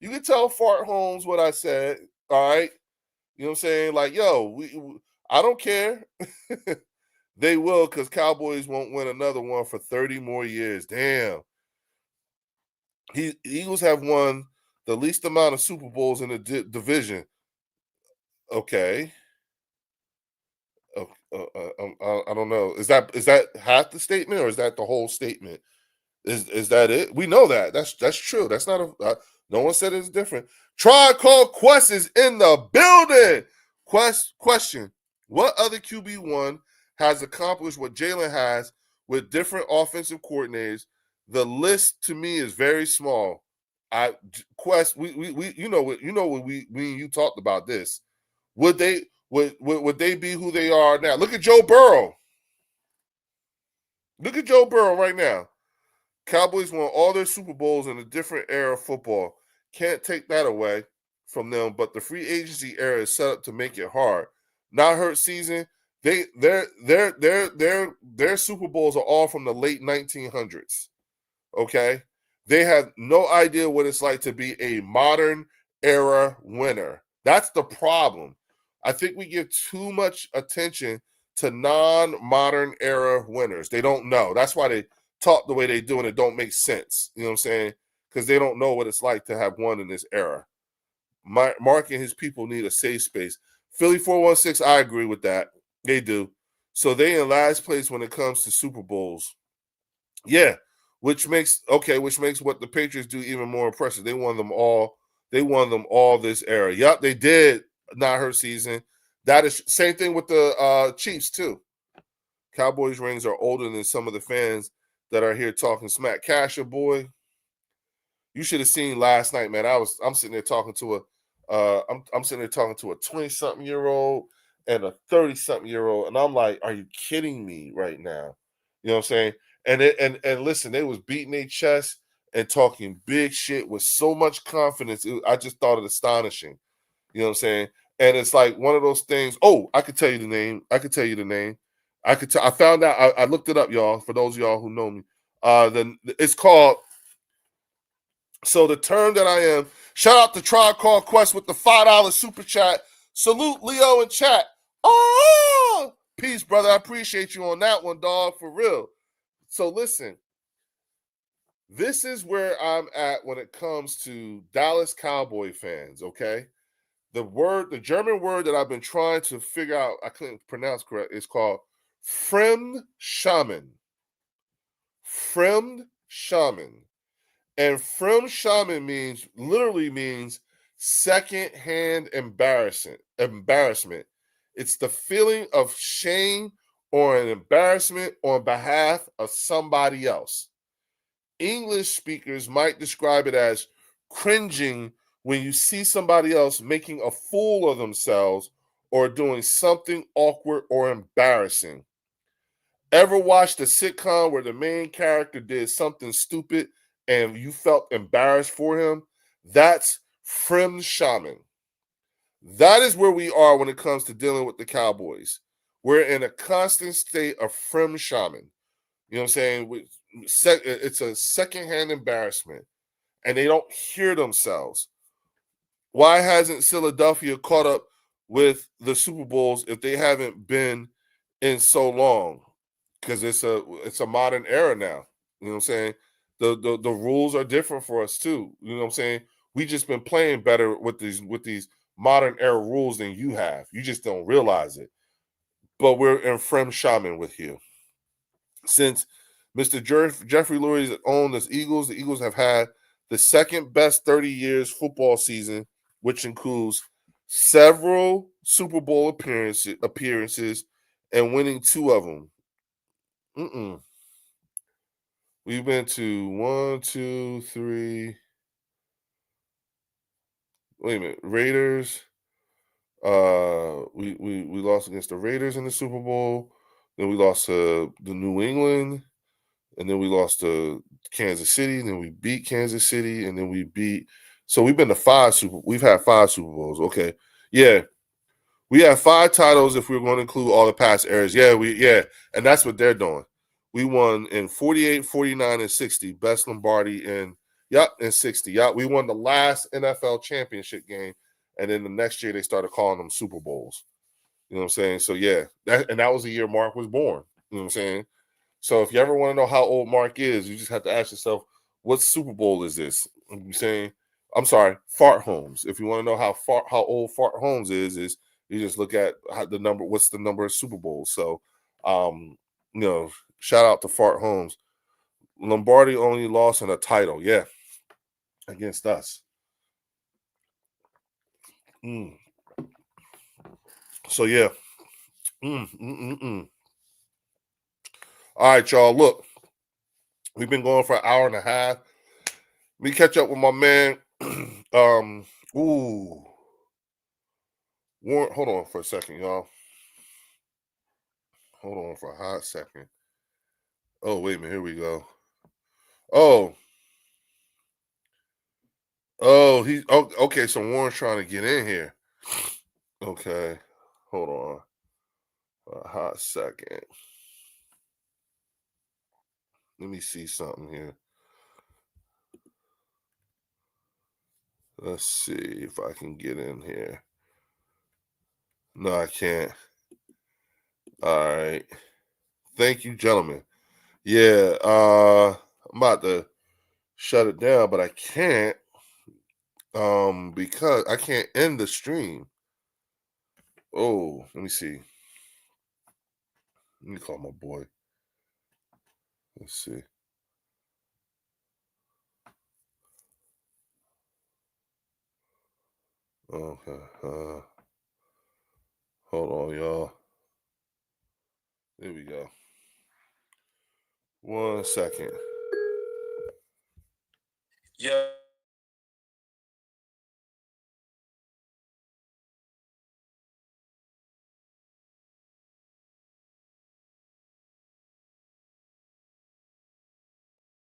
You can tell Fart Holmes what I said. All right. You know what I'm saying? Like, yo, I don't care. They will, because Cowboys won't win another one for 30 more years. Damn. Eagles have won the least amount of Super Bowls in the division. Okay. I don't know. Is that half the statement or is that the whole statement? Is that it? We know that. That's true. That's not a. No one said it's different. Tribe Called Quest is in the building. Question: what other QB1 has accomplished what Jalen has with different offensive coordinators? The list to me is very small. Quest, we you know what you talked about this. Would they be who they are now? Look at Joe Burrow. Look at Joe Burrow right now. Cowboys won all their Super Bowls in a different era of football. Can't take that away from them, but the free agency era is set up to make it hard. Not hurt season. Their Super Bowls are all from the late 1900s. Okay? They have no idea what it's like to be a modern era winner. That's the problem. I think we give too much attention to non-modern era winners. They don't know. That's why they talk the way they do and it don't make sense. You know what I'm saying? Because they don't know what it's like to have won in this era. Mark and his people need a safe space. Philly 416, I agree with that. They do. So they in last place when it comes to Super Bowls. Yeah, which makes what the Patriots do even more impressive. They won them all. They won them all this era. Yep, they did. Not her season. That is same thing with the Chiefs too. Cowboys rings are older than some of the fans that are here talking smack. Casher boy, you should have seen last night, man. I'm sitting there talking to I'm sitting there talking to a 20-something-year-old and a 30-something-year-old, and I'm like, are you kidding me right now? You know what I'm saying? And listen, they was beating their chest and talking big shit with so much confidence. I just thought it astonishing. You know what I'm saying? And it's like one of those things. Oh, I could tell you the name. I could tell you the name. I found out. I looked it up, y'all. For those of y'all who know me, it's called. So the term that I am. Shout out to Tribe Called Quest with the $5 super chat. Salute Leo in chat. Oh, peace, brother. I appreciate you on that one, dog. For real. So listen. This is where I'm at when it comes to Dallas Cowboy fans. Okay. The German word that I've been trying to figure out, I couldn't pronounce correct, is called Fremdschämen. Fremdschämen. And Fremdschämen literally means secondhand embarrassment. It's the feeling of shame or an embarrassment on behalf of somebody else. English speakers might describe it as cringing when you see somebody else making a fool of themselves or doing something awkward or embarrassing. Ever watched a sitcom where the main character did something stupid and you felt embarrassed for him? That's Fremdschämen. That is where we are when it comes to dealing with the Cowboys. We're in a constant state of Fremdschämen. You know what I'm saying? It's a secondhand embarrassment, and they don't hear themselves. Why hasn't Philadelphia caught up with the Super Bowls if they haven't been in so long? Because it's a modern era now. You know what I'm saying? The rules are different for us too. You know what I'm saying? We just been playing better with these modern era rules than you have. You just don't realize it. But we're in Fremdschämen with you. Since Mr. Jeffrey Lurie owned the Eagles have had the second best 30 years football season, which includes several Super Bowl appearances and winning 2 of them. We've been to 1, 2, 3. Wait a minute, Raiders. We lost against the Raiders in the Super Bowl. Then we lost to the New England. And then we lost to Kansas City, and then we beat Kansas City, and then we beat. So we've had 5 Super Bowls. Okay. Yeah. We have 5 titles if we're going to include all the past eras. Yeah. And that's what they're doing. We won in 48, 49, and 60. Best Lombardi in 60. We won the last NFL championship game. And then the next year they started calling them Super Bowls. You know what I'm saying? So yeah, that was the year Mark was born. You know what I'm saying? So if you ever want to know how old Mark is, you just have to ask yourself, what Super Bowl is this? I'm saying, I'm sorry, Fart Holmes. If you want to know how old Fart Holmes is you just look at what's the number of Super Bowls. So, shout out to Fart Holmes. Lombardi only lost in a title, yeah, against us. So yeah. All right, y'all. Look, we've been going for an hour and a half. Let me catch up with my man. Warren, hold on for a second, y'all. Hold on for a hot second. Oh, wait a minute. Here we go. Oh, okay. So Warren's trying to get in here. Okay. Hold on. A hot second. Let me see something here. Let's see if I can get in here. No, I can't. All right. Thank you, gentlemen. Yeah, I'm about to shut it down, but I can't because I can't end the stream. Oh, let me see. Let me call my boy. Let's see. Okay. Hold on, y'all. There we go. 1 second. Yeah.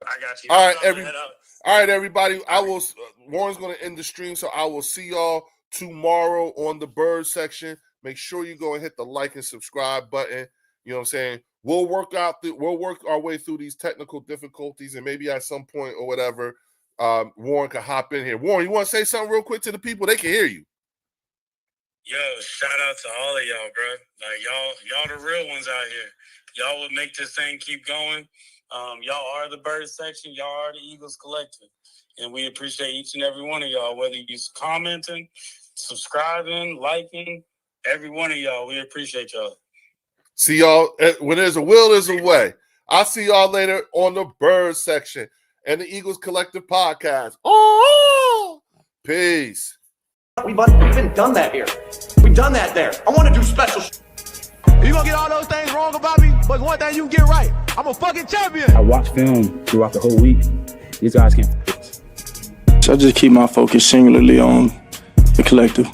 I got you. All right, everybody. Warren's going to end the stream, so I will see y'all tomorrow on the Bird section. Make sure you go and hit the like and subscribe button. You know what I'm saying? We'll work our way through these technical difficulties, and maybe at some point or whatever, Warren can hop in here. Warren, you want to say something real quick to the people? They can hear you. Yo, shout out to all of y'all, bro. Like y'all the real ones out here. Y'all would make this thing keep going. Y'all are the Bird section. Y'all are the Eagles Collective. And we appreciate each and every one of y'all, whether you're commenting, subscribing, liking, every one of y'all. We appreciate y'all. See y'all. When there's a will, there's a way. I'll see y'all later on the Bird section and the Eagles Collective podcast. Oh, peace. We've been done that here. We've done that there. I want to do special. You gonna get all those things wrong about me, but one thing you can get right. I'm a fucking champion. I watch film throughout the whole week. These guys can't fix. So I just keep my focus singularly on the collective.